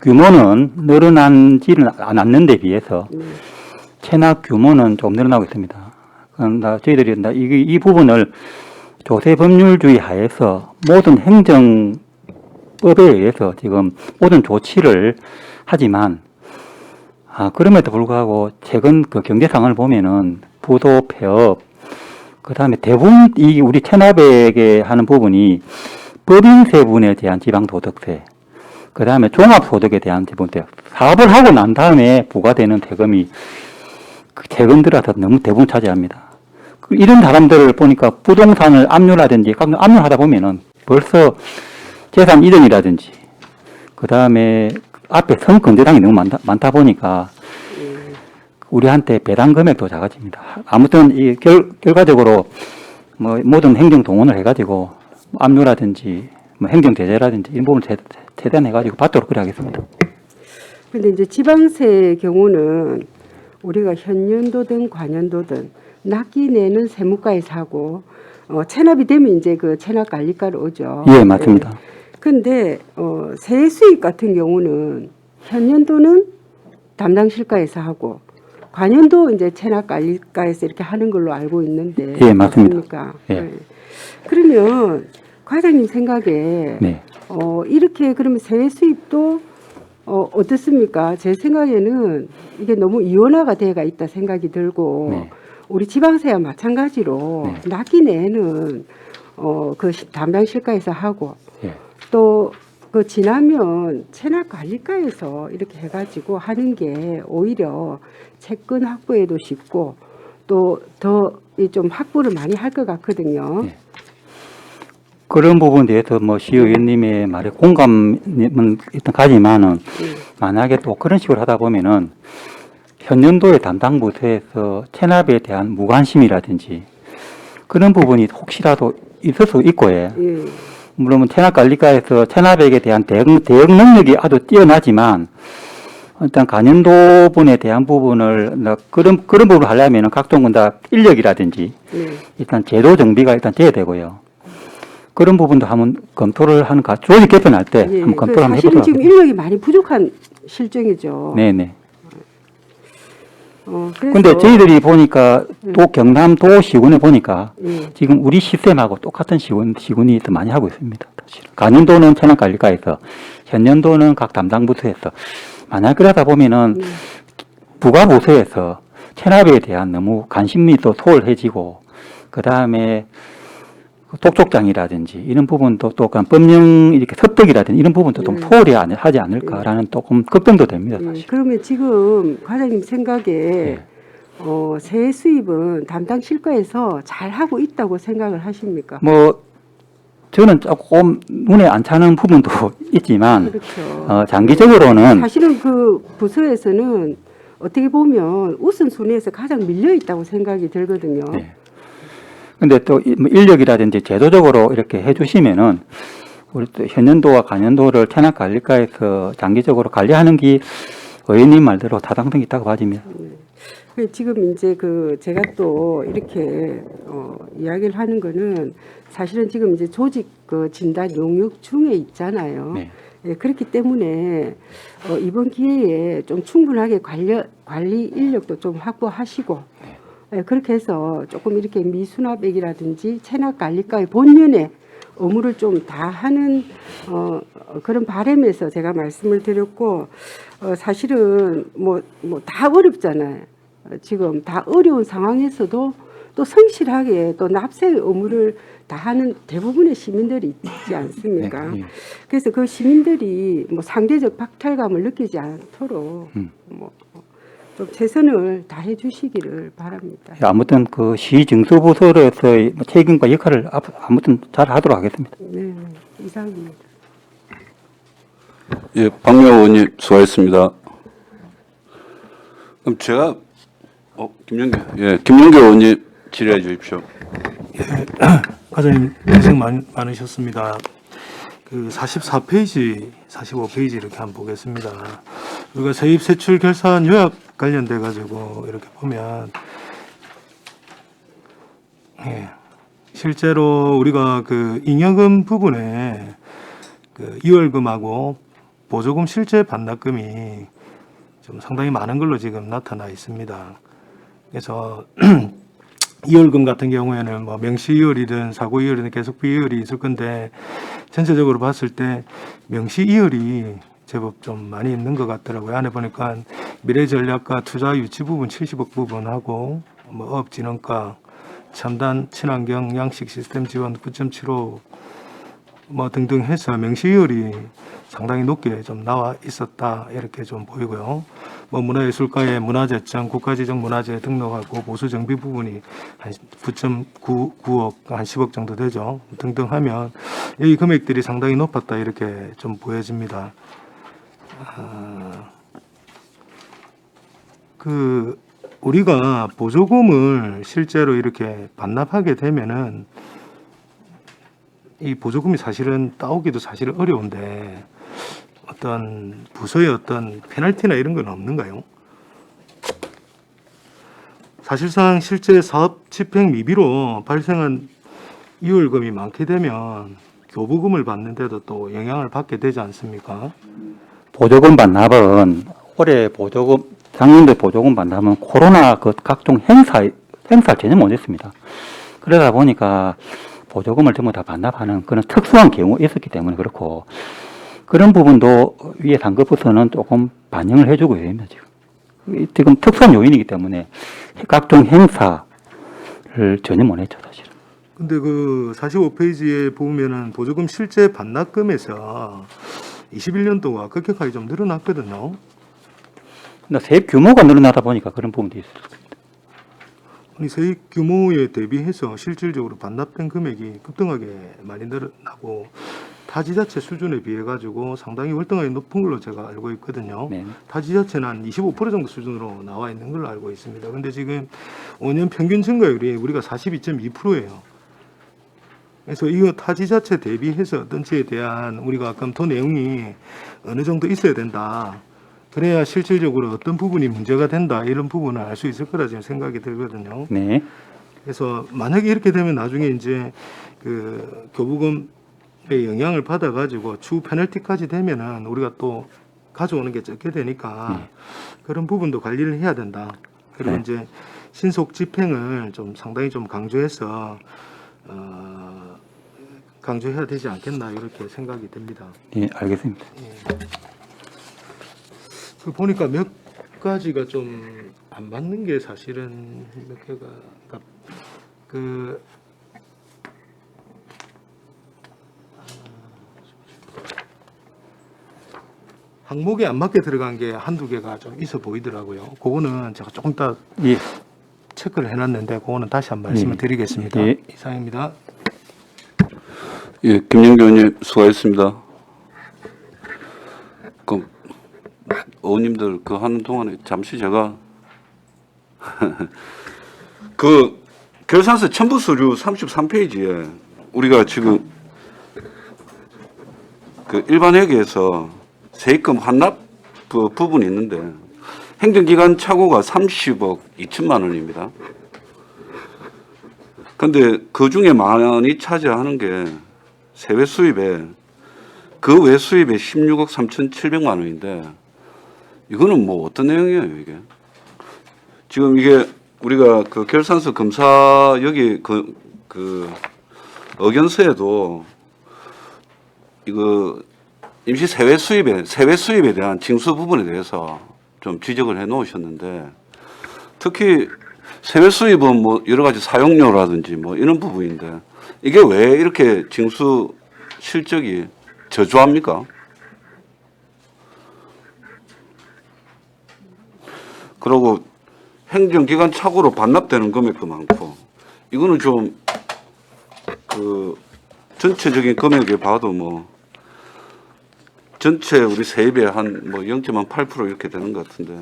규모는 늘어난지는 않는데 비해서 체납 규모는 좀 늘어나고 있습니다. 그러나 저희들이 이 부분을 조세 법률주의 하에서 모든 행정법에 의해서 지금 모든 조치를 하지만 그럼에도 불구하고 최근 그 경제 상황을 보면은 부도, 폐업, 그 다음에 대부분 이 우리 체납액에 하는 부분이 법인세분에 대한 지방소득세, 그 다음에 종합소득에 대한 지방세, 사업을 하고 난 다음에 부과되는 세금이 최근 들어서 너무 대부분 차지합니다. 이런 사람들을 보니까 부동산을 압류라든지 압류하다 보면은 벌써 재산 이전이라든지 그 다음에 앞에 선건재당이 너무 많다 보니까 우리한테 배당 금액도 작아집니다. 아무튼 이 결과적으로 뭐 모든 행정 동원을 해가지고 압류라든지 뭐 행정 제재라든지 이런 부분을 최대한 해가지고 받도록 그래 하겠습니다. 근데 이제 지방세의 경우는 우리가 현년도든 관년도든 납기 내는 세무과에서 하고 체납이 되면 이제 그 체납관리과로 오죠. 예, 맞습니다. 근데 세수입 같은 경우는 현년도는 담당실과에서 하고 관년도 이제 체납관리과에서 이렇게 하는 걸로 알고 있는데 예, 맞습니다. 맞습니까? 예. 네. 그러면 과장님 생각에 네. 이렇게 그러면 세수입도 어떻습니까? 제 생각에는 이게 너무 이원화가 돼가 있다 생각이 들고 네. 우리 지방세와 마찬가지로 네. 납기 내는 그 담당실과에서 하고 예. 또 그 지나면 체납관리과에서 이렇게 해가지고 하는 게 오히려 채권 확보에도 쉽고 또 더 좀 확보를 많이 할 것 같거든요. 네. 그런 부분에 대해서 뭐 시 의원님의 말에 공감은 일단 가지만은 만약에 또 그런 식으로 하다 보면은 현년도의 담당 부서에서 체납에 대한 무관심이라든지 그런 부분이 혹시라도 있을 수 있고 예. 예. 물론 체납관리과에서 체납액에 대한 대응 능력이 아주 뛰어나지만 일단 관연도분에 대한 부분을 그런 부분을 하려면 각종 다 인력이라든지 예. 일단 제도 정비가 일단 돼야 되고요. 그런 부분도 한번 검토를 하는 조직 개편할 때 예. 한번 검토를 한번 사실은 해보도록 지금 하겠습니다. 인력이 많이 부족한 실정이죠. 네네. 그래서 근데 저희들이 보니까 또 경남도 시군에 보니까 예. 지금 우리 시스템하고 똑같은 시군이 더 많이 하고 있습니다. 사실. 관연도는 체납관리과에서, 현년도는 각 담당 부서에서. 만약 그러다 보면은 부가부서에서 체납에 대한 너무 관심이 또 소홀해지고, 그 다음에 독촉장이라든지 이런 부분도 또 법령 이렇게 섭득이라든지 이런 부분도 좀 소홀히 하지 않을까라는 조금 걱정도 됩니다. 사실. 그러면 지금 과장님 생각에 세액 수입은 담당 실과에서 잘 하고 있다고 생각을 하십니까? 뭐 저는 조금 눈에 안 차는 부분도 있지만 그렇죠. 장기적으로는 사실은 그 부서에서는 어떻게 보면 우선순위에서 가장 밀려 있다고 생각이 들거든요. 네. 근데 또 인력이라든지 제도적으로 이렇게 해주시면은 우리 또 현년도와 관년도를 체납관리과에서 장기적으로 관리하는 게 의원님 말대로 타당성이 있다고 봐집니다. 지금 이제 제가 또 이렇게 이야기를 하는 거는 사실은 지금 이제 조직 진단 용역 중에 있잖아요. 네. 예, 그렇기 때문에 이번 기회에 좀 충분하게 관리 인력도 좀 확보하시고 그렇게 해서 조금 이렇게 미수납액이라든지 체납관리과의 본연의 의무를 좀 다 하는 그런 바람에서 제가 말씀을 드렸고 사실은 뭐 다 어렵잖아요. 지금 다 어려운 상황에서도 또 성실하게 또 납세의 의무를 다하는 대부분의 시민들이 있지 않습니까? 네, 네. 그래서 그 시민들이 뭐 상대적 박탈감을 느끼지 않도록 뭐 좀 최선을 다해 주시기를 바랍니다. 아무튼 그 시증수부서로서의 책임과 역할을 아무튼 잘 하도록 하겠습니다. 네, 이상입니다. 예, 박명호 의원님 수고하셨습니다. 그럼 제가 김용교 의원님 질의해 주십시오. 과장님 고생 많으셨습니다. 그 44페이지, 45페이지 이렇게 한번 보겠습니다. 우리가 세입 세출 결산 요약 관련돼 가지고 이렇게 보면 실제로 우리가 그 잉여금 부분에 그 이월금하고 보조금 실제 반납금이 좀 상당히 많은 걸로 지금 나타나 있습니다. 그래서 이월금 같은 경우에는 뭐 명시이월이든 사고이월이든 계속비이월이 있을 건데 전체적으로 봤을 때 명시이월이 제법 좀 많이 있는 것 같더라고요. 안에 보니까 미래전략과 투자 유치 부분 70억 부분하고 뭐 업진흥가, 첨단 친환경 양식 시스템 지원 9.75 뭐 등등 해서 명시이월이 상당히 높게 좀 나와 있었다 이렇게 좀 보이고요. 뭐 문화예술가의 문화재청 국가지정 문화재 등록하고 보수 정비 부분이 한 9.9억 한 10억 정도 되죠. 등등 하면 이 금액들이 상당히 높았다 이렇게 좀 보여집니다. 그 우리가 보조금을 실제로 이렇게 반납하게 되면은 이 보조금이 사실은 따오기도 사실은 어려운데 어떤 부서의 어떤 페널티나 이런 건 없는가요? 사실상 실제 사업 집행 미비로 발생한 이월금이 많게 되면 교부금을 받는데도 또 영향을 받게 되지 않습니까? 보조금 반납은 올해 보조금 작년도 보조금 반납은 코로나 그 각종 행사를 전혀 못했습니다. 그러다 보니까 보조금을 전부 다 반납하는 그런 특수한 경우가 있었기 때문에 그렇고 그런 부분도 위에 상급부서는 조금 반영을 해주고 있습니다. 지금 특수한 요인이기 때문에 각종 행사를 전혀 못했죠 사실은. 근데 그 45페이지에 보면은 보조금 실제 반납금에서 21년도가 급격하게 좀 늘어났거든요. 근데 세입 규모가 늘어나다 보니까 그런 부분도 있을 수 있습니다. 아니 세입 규모에 대비해서 실질적으로 반납된 금액이 급등하게 많이 늘어나고 타지자체 수준에 비해 가지고 상당히 월등하게 높은 걸로 제가 알고 있거든요. 네. 타지자체는 한 25% 정도 수준으로 나와 있는 걸로 알고 있습니다. 근데 지금 5년 평균 증가율이 우리가 42.2%예요. 그래서 이거 타지자체 대비해서 어떤지에 대한 우리가 검토 내용이 어느 정도 있어야 된다. 그래야 실질적으로 어떤 부분이 문제가 된다 이런 부분을 알 수 있을 거라 지금 생각이 들거든요. 네. 그래서 만약에 이렇게 되면 나중에 이제 그 교부금의 영향을 받아 가지고 추후 페널티까지 되면은 우리가 또 가져오는 게 적게 되니까 그런 부분도 관리를 해야 된다. 그리고 네. 이제 신속 집행을 좀 상당히 좀 강조해서 강조해야 되지 않겠나 이렇게 생각이 됩니다. 네, 알겠습니다. 그 보니까 몇 가지가 좀 안 맞는 게 사실은 몇 개가 그 항목에 안 맞게 들어간 게 한두 개가 좀 있어 보이더라고요. 그거는 제가 조금 이따 예. 체크를 해놨는데 그거는 다시 한 말씀을 드리겠습니다. 예. 이상입니다. 예, 김영교 의원님 수고하셨습니다. 그럼 의원님들 그 하는 동안에 잠시 제가 그 결산서 첨부 서류 33페이지에 우리가 지금 그 일반 회계에서 세입금 환납 부분이 있는데 행정기관 착오가 30억 2천만 원입니다. 근데 그 중에 많이 차지하는 게 세외 수입에 그 외 수입에 16억 3,700만 원인데 이거는 뭐 어떤 내용이에요, 이게? 지금 이게 우리가 그 결산서 검사 여기 그 의견서에도 이거 임시 세외 수입에 대한 징수 부분에 대해서 좀 지적을 해 놓으셨는데 특히 세외 수입은 뭐 여러 가지 사용료라든지 뭐 이런 부분인데 이게 왜 이렇게 징수 실적이 저조합니까? 그리고 행정기관 착오로 반납되는 금액도 많고 이거는 좀 그 전체적인 금액에 봐도 뭐 전체 우리 세입의 한 뭐 0.8% 이렇게 되는 것 같은데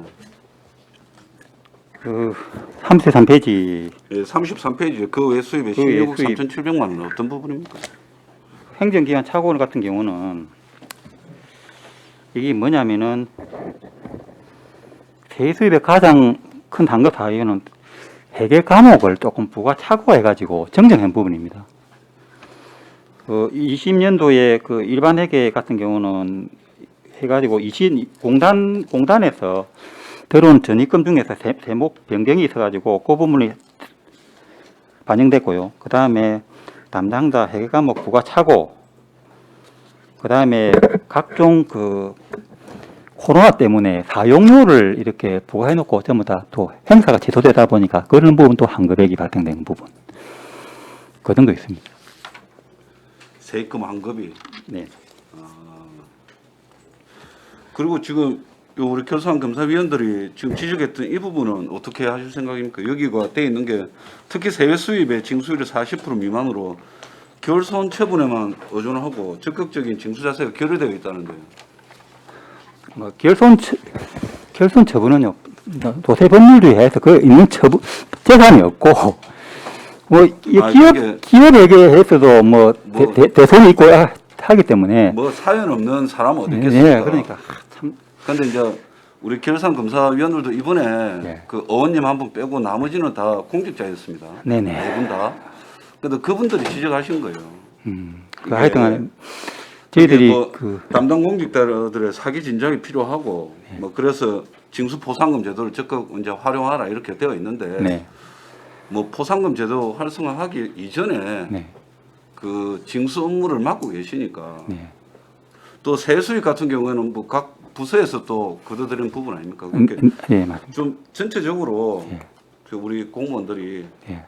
그 33페이지 33페이지에 그 외 수입의 그 외 16억 수입. 3,700만 원은 어떤 부분입니까? 행정기관 착오 같은 경우는 이게 뭐냐면은 세수입의 가장 큰 단급 사유는 회계 과목을 조금 부가 착오해가지고 정정한 부분입니다. 그 20년도에 그 일반 회계 같은 경우는 해가지고 공단에서 들어온 전입금 중에서 세목 변경이 있어가지고 그 부분이 반영됐고요. 그 다음에 담당자 회계 과목 부가 착오, 그 다음에 각종 그 코로나 때문에 사용료를 이렇게 부과해놓고 전부 다 또 행사가 취소되다 보니까 그런 부분 또 한급액이 발생된 부분 그 정도 있습니다. 세입금 환급이. 네. 그리고 지금 요 우리 결산검사위원들이 지금 지적했던 이 부분은 어떻게 하실 생각입니까? 여기가 돼 있는 게 특히 세외 수입의 징수율이 40% 미만으로 결손 처분에만 의존하고 적극적인 징수 자세가 결여되어 있다는데요. 뭐 결손 처분은요 도세 법률주의에서 그 있는 처분 재산이 없고 뭐 이 이게 기업에게 해서도 뭐 뭐- 대손이 있고 하기 때문에 뭐 사연 없는 사람 어디 네, 있겠습니까? 그러니까 참 근데 이제 우리 결산검사위원들도 이번에 네. 그 의원님 한 분 빼고 나머지는 다 공직자였습니다. 네네. 네 분 다. 근데 그분들이 지적하신 거예요. 그 이게 하여튼 저희들이 뭐 그 담당 공직자들의 사기 진작이 필요하고 뭐 그래서 징수 포상금 제도를 적극 이제 활용하라 이렇게 되어 있는데 네, 뭐 포상금 제도 활성화하기 이전에 네, 그 징수 업무를 맡고 계시니까 네. 또 세수익 같은 경우에는 뭐 각 부서에서 또 거둬들이는 부분 아닙니까? 그러니까 예, 맞습니다. 좀 전체적으로 예. 그 우리 공무원들이 예.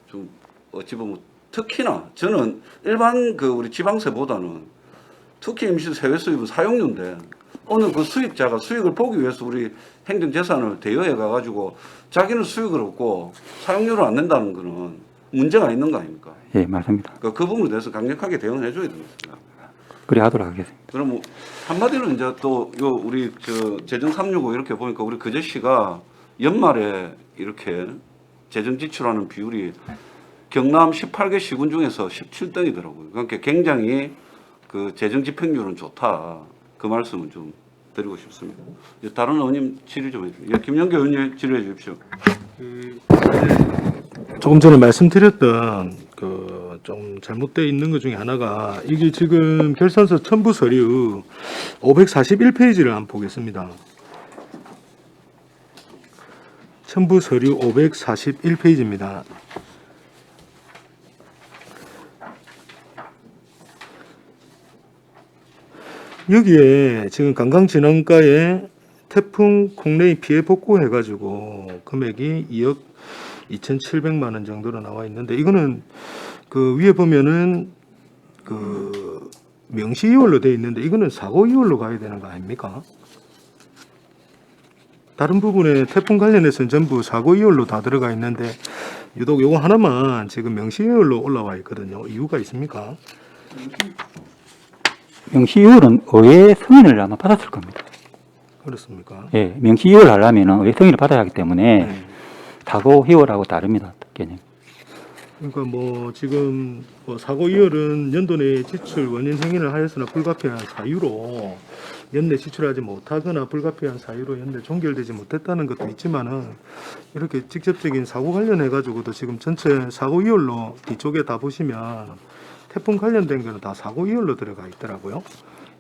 좀 어찌 보면 특히나 저는 일반 그 우리 지방세보다는 특히 임시 세외 수입은 사용료인데 어느 그 수입자가 수익을 보기 위해서 우리 행정재산을 대여해 가가지고 자기는 수익을 얻고 사용료를 안 낸다는 거는 문제가 있는 거 아닙니까? 예, 맞습니다. 그 부분에 대해서 강력하게 대응을 해줘야 됩니다. 그래 하도록 하겠습니다. 그럼 뭐 한마디로 이제 또 요 우리 저 재정 365 이렇게 보니까 우리 그제시가 연말에 이렇게 재정 지출하는 비율이 경남 18개 시군 중에서 17등이더라고요. 그러니까 굉장히 그 재정 집행률은 좋다. 그 말씀을 좀 드리고 싶습니다. 이제 다른 의원님 질의 좀 해주세요. 예, 김영규 의원님 질의해 주십시오. 조금 전에 말씀드렸던 그 좀 잘못되어 있는 것 중에 하나가 이게 지금 결산서 첨부 서류 541페이지를 한번 보겠습니다. 첨부 서류 541페이지입니다. 여기에 지금 관광진흥가에 태풍 콩레이 피해 복구해가지고 금액이 2억 2,700만 원 정도로 나와 있는데 이거는 그 위에 보면은 그 명시 2월로 돼 있는데 이거는 사고 2월로 가야 되는 거 아닙니까? 다른 부분에 태풍 관련해서는 전부 사고 2월로 다 들어가 있는데 유독 요거 하나만 지금 명시 2월로 올라와 있거든요. 이유가 있습니까? 명시 2월은 의회 승인을 아마 받았을 겁니다. 그렇습니까? 예, 명시 2월 하려면은 의회 승인을 받아야 하기 때문에 네. 사고 2월하고 다릅니다. 개념. 그러니까 뭐 지금 뭐 사고 2월은 연도 내 지출 원인 행위를 하였으나 불가피한 사유로 연내 지출하지 못하거나 불가피한 사유로 연내 종결되지 못했다는 것도 있지만은 이렇게 직접적인 사고 관련해 가지고도 지금 전체 사고 2월로 뒤쪽에 다 보시면 태풍 관련된 거는 다 사고 2월로 들어가 있더라고요.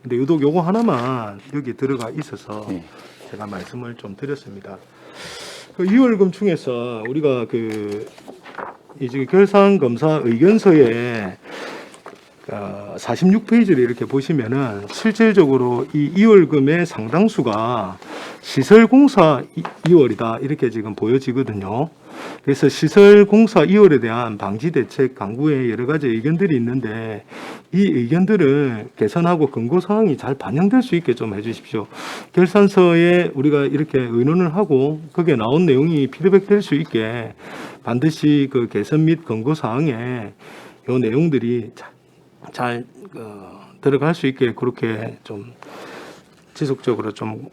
근데 유독 요거 하나만 여기 들어가 있어서 네. 제가 말씀을 좀 드렸습니다. 그 2월금 중에서 우리가 그 이제 결산 검사 의견서에 46페이지를 이렇게 보시면은 실질적으로 이 이월금의 상당수가 시설공사 이월이다 이렇게 지금 보여지거든요. 그래서 시설공사 이월에 대한 방지 대책 강구에 여러 가지 의견들이 있는데 이 의견들을 개선하고 근거 사항이 잘 반영될 수 있게 좀 해주십시오. 결산서에 우리가 이렇게 의논을 하고 거기에 나온 내용이 피드백될 수 있게 반드시 그 개선 및 근거 사항에 이 내용들이 잘 들어갈 수 있게 그렇게 좀 지속적으로 좀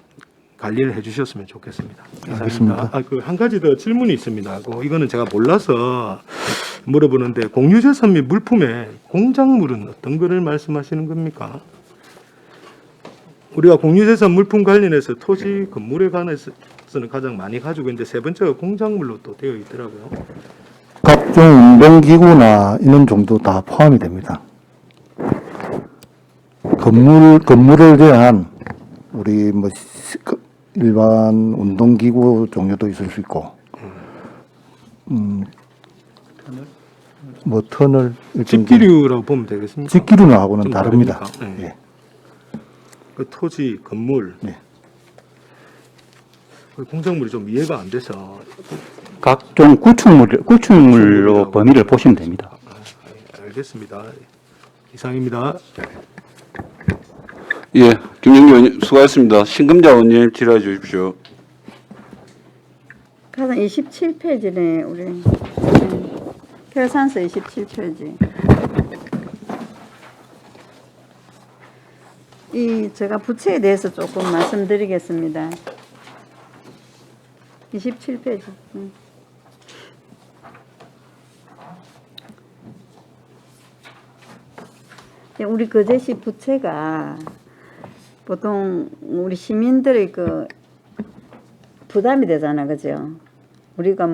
관리를 해주셨으면 좋겠습니다. 알겠습니다. 한 가지 더 질문이 있습니다. 이거는 제가 몰라서 물어보는데 공유재산 및 물품의 공작물은 어떤 거를 말씀하시는 겁니까? 우리가 공유재산 물품 관련해서 토지 건물에 관해서는 가장 많이 가지고 있는데 세 번째가 공작물로 또 되어 있더라고요. 각종 운동기구나 이런 정도 다 포함이 됩니다. 건물을 제한 우리 뭐 일반 운동기구 종류도 있을 수 있고, 뭐 터널 집기류라고 보면 되겠습니까? 집기류하고는 좀 다릅니다. 다릅니까? 네. 예. 그 토지, 건물, 네. 그 공작물이 좀 이해가 안 돼서 각종 구축물로 범위를 보시면 됩니다. 알겠습니다. 이상입니다. 예, 김영기 의원님 수고하셨습니다. 신금자 의원님 질의해 주십시오. 가장 27페이지네 우리 결산서 27페이지. 이 제가 부채에 대해서 조금 말씀드리겠습니다. 27페이지. 우리 거제시 부채가 보통 우리 시민들의 그 부담이 되잖아, 그죠? 우리가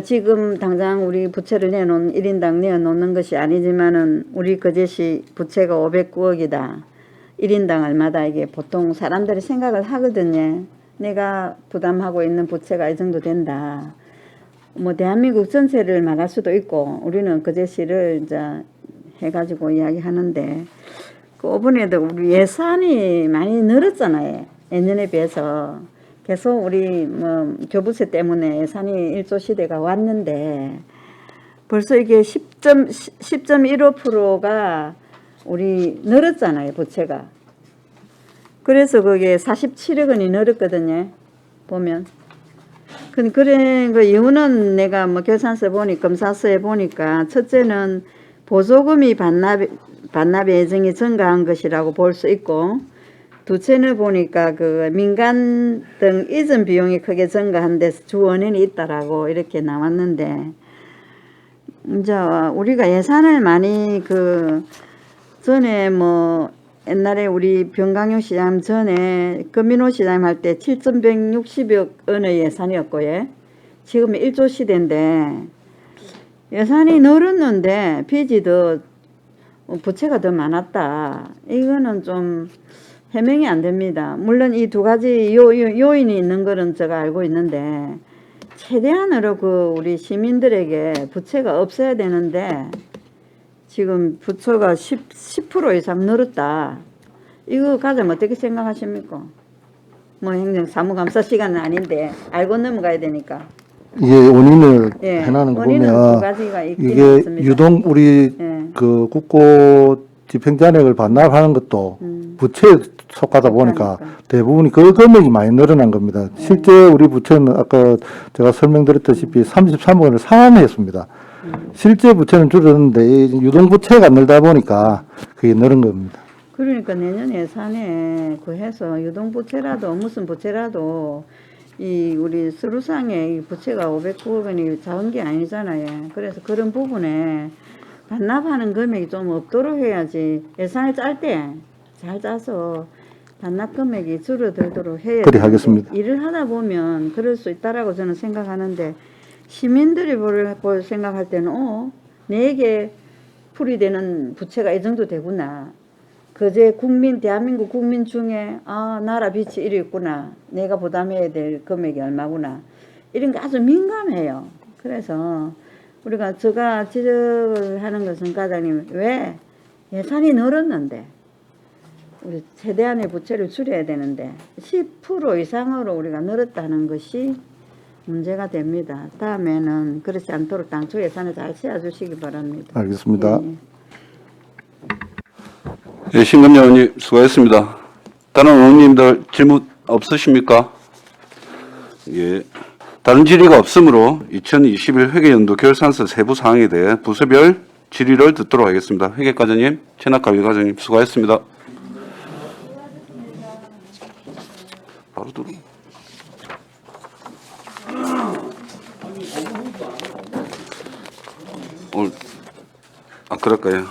지금 당장 우리 부채를 1인당 내놓는 것이 아니지만은 우리 거제시 부채가 509억이다. 1인당 얼마다 이게 보통 사람들이 생각을 하거든요. 내가 부담하고 있는 부채가 이 정도 된다. 뭐 대한민국 전체를 말할 수도 있고 우리는 거제시를 이제 해가지고 이야기하는데 그 이번에도 우리 예산이 많이 늘었잖아요. 예년에 비해서. 계속 우리 뭐 교부세 때문에 예산이 1조 시대가 왔는데 벌써 이게 10.15%가 우리 늘었잖아요, 부채가. 그래서 그게 47억 원이 늘었거든요, 보면. 그래, 그 이유는 내가 뭐 결산서 검사서에 보니까 첫째는 보조금이 반납 예정이 증가한 것이라고 볼 수 있고, 두째는 보니까 그 민간 등 이전 비용이 크게 증가한 데서 주 원인이 있다라고 이렇게 나왔는데, 이제 우리가 예산을 많이 전에 뭐 옛날에 우리 병강용 시장 전에 금민호 시장 할 때 7,160억 원의 예산이었고요. 지금 1조 시대인데 예산이 늘었는데 빚이 부채가 더 많았다. 이거는 좀 해명이 안 됩니다. 물론 이 두 가지 요인이 있는 거는 제가 알고 있는데 최대한으로 우리 시민들에게 부채가 없어야 되는데 지금 부채가 10% 이상 늘었다. 이거 가장 어떻게 생각하십니까? 뭐 행정 사무감사 시간은 아닌데 알고 넘어가야 되니까. 이게 원인을 예, 해나는 거 원인은 두 보면 가지가 있긴 이게 있습니다. 유동 우리 예. 그 국고 집행잔액을 반납하는 것도 부채에 속하다 보니까 속하니까. 대부분이 그 금액이 많이 늘어난 겁니다. 실제 우리 부채는 아까 제가 설명드렸다시피 33억 원을 상환했습니다. 실제 부채는 줄었는데 이 유동부채가 늘다 보니까 그게 늘은 겁니다. 그러니까 내년 예산에 해서 유동부채라도 무슨 부채라도 이 우리 서류상에 이 부채가 509억 원이 작은 게 아니잖아요. 그래서 그런 부분에 반납하는 금액이 좀 없도록 해야지. 예산을 짤 때 잘 짜서 반납 금액이 줄어들도록 해야 그리 하겠습니다. 일을 하다 보면 그럴 수 있다라고 저는 생각하는데 시민들이 생각할 때는 내게 풀이되는 부채가 이 정도 되구나. 그제 대한민국 국민 중에 나라 빚이 이리 있구나. 내가 부담해야 될 금액이 얼마구나. 이런 게 아주 민감해요. 그래서 제가 지적을 하는 것은 과장님 왜 예산이 늘었는데 우리 최대한의 부채를 줄여야 되는데 10% 이상으로 우리가 늘었다는 것이 문제가 됩니다. 다음에는 그렇지 않도록 당초 예산을 잘 채워주시기 바랍니다. 알겠습니다. 예. 예, 신금여 의원님 수고했습니다. 다른 의원님들 질문 없으십니까? 예. 다른 질의가 없으므로 2021 회계연도 결산서 세부 사항에 대해 부서별 질의를 듣도록 하겠습니다. 회계과장님, 체납관리과장님 수고하셨습니다. 바로 들어. 오늘 그럴까요?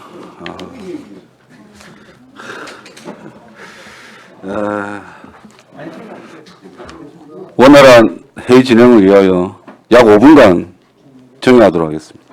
원활한 회의 진행을 위하여 약 5분간 정회하도록 하겠습니다.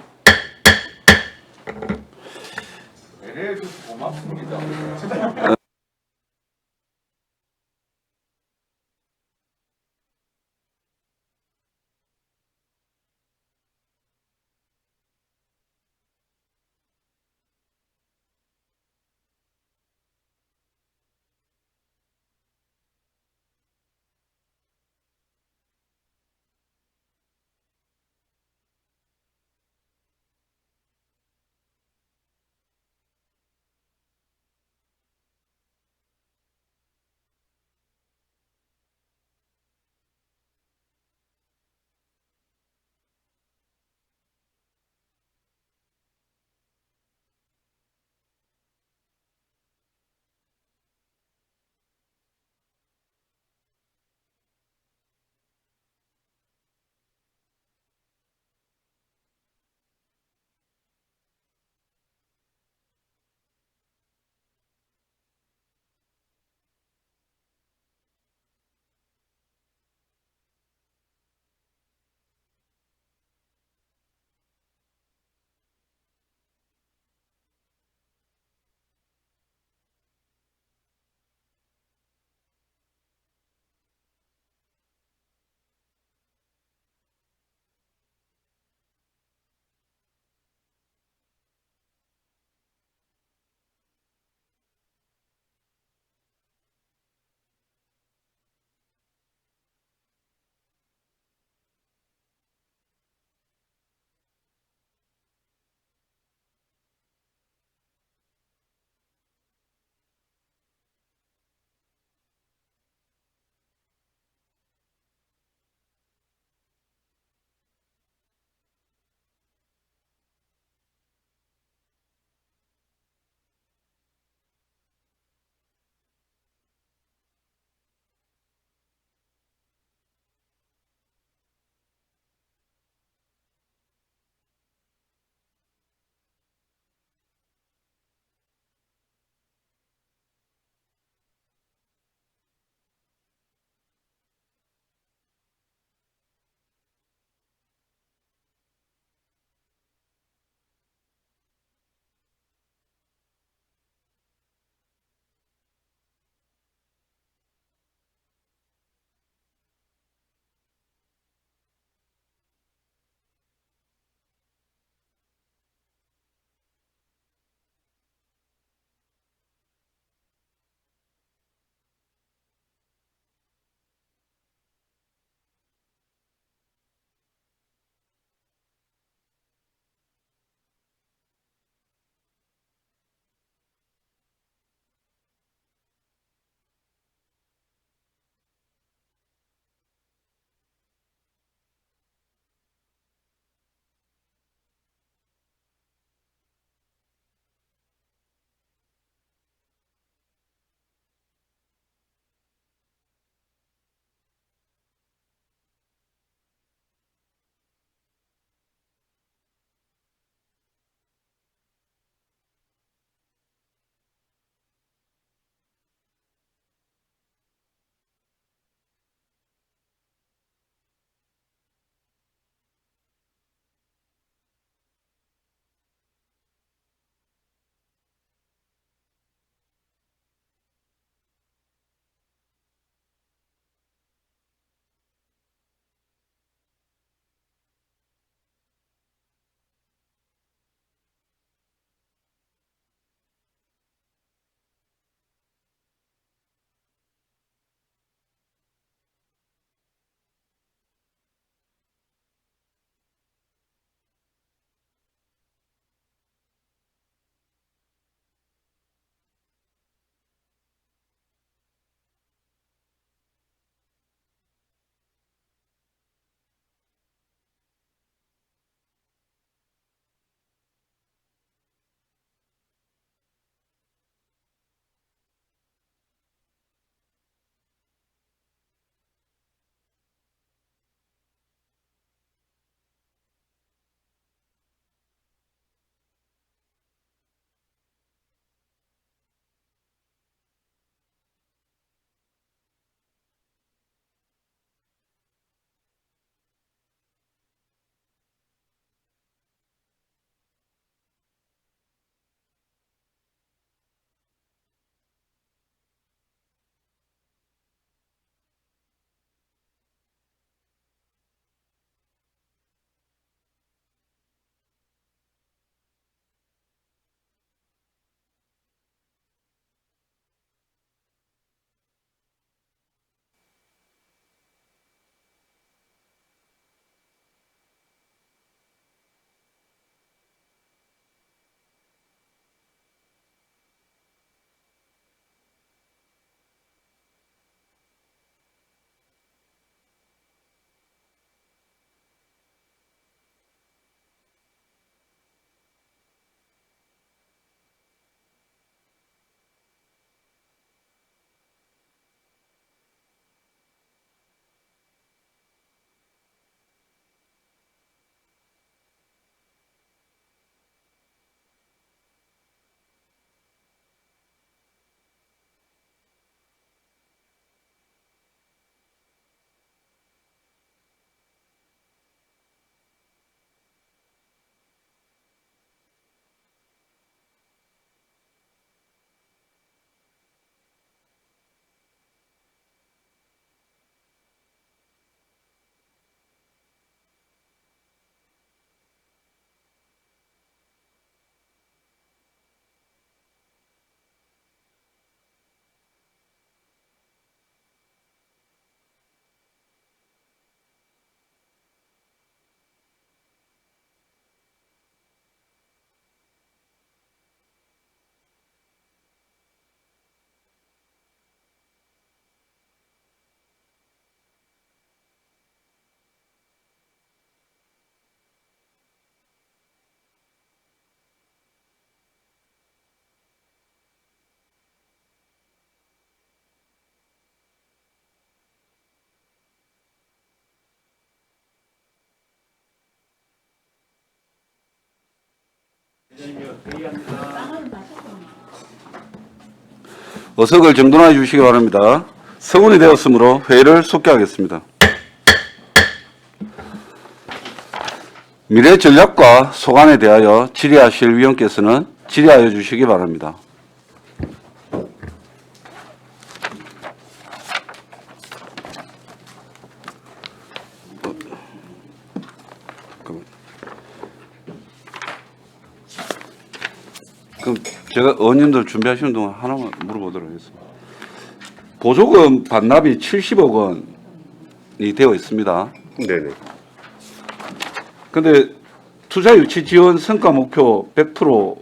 어석을 정돈해 주시기 바랍니다. 성운이 되었으므로 회의를 속개하겠습니다. 미래 전략과 소관에 대하여 질의하실 위원께서는 질의하여 주시기 바랍니다. 그럼 제가 의원님들 준비하시는 동안 하나만 물어보도록 하겠습니다. 보조금 반납이 70억 원이 되어 있습니다. 네네. 근데 투자 유치 지원 성과 목표 100%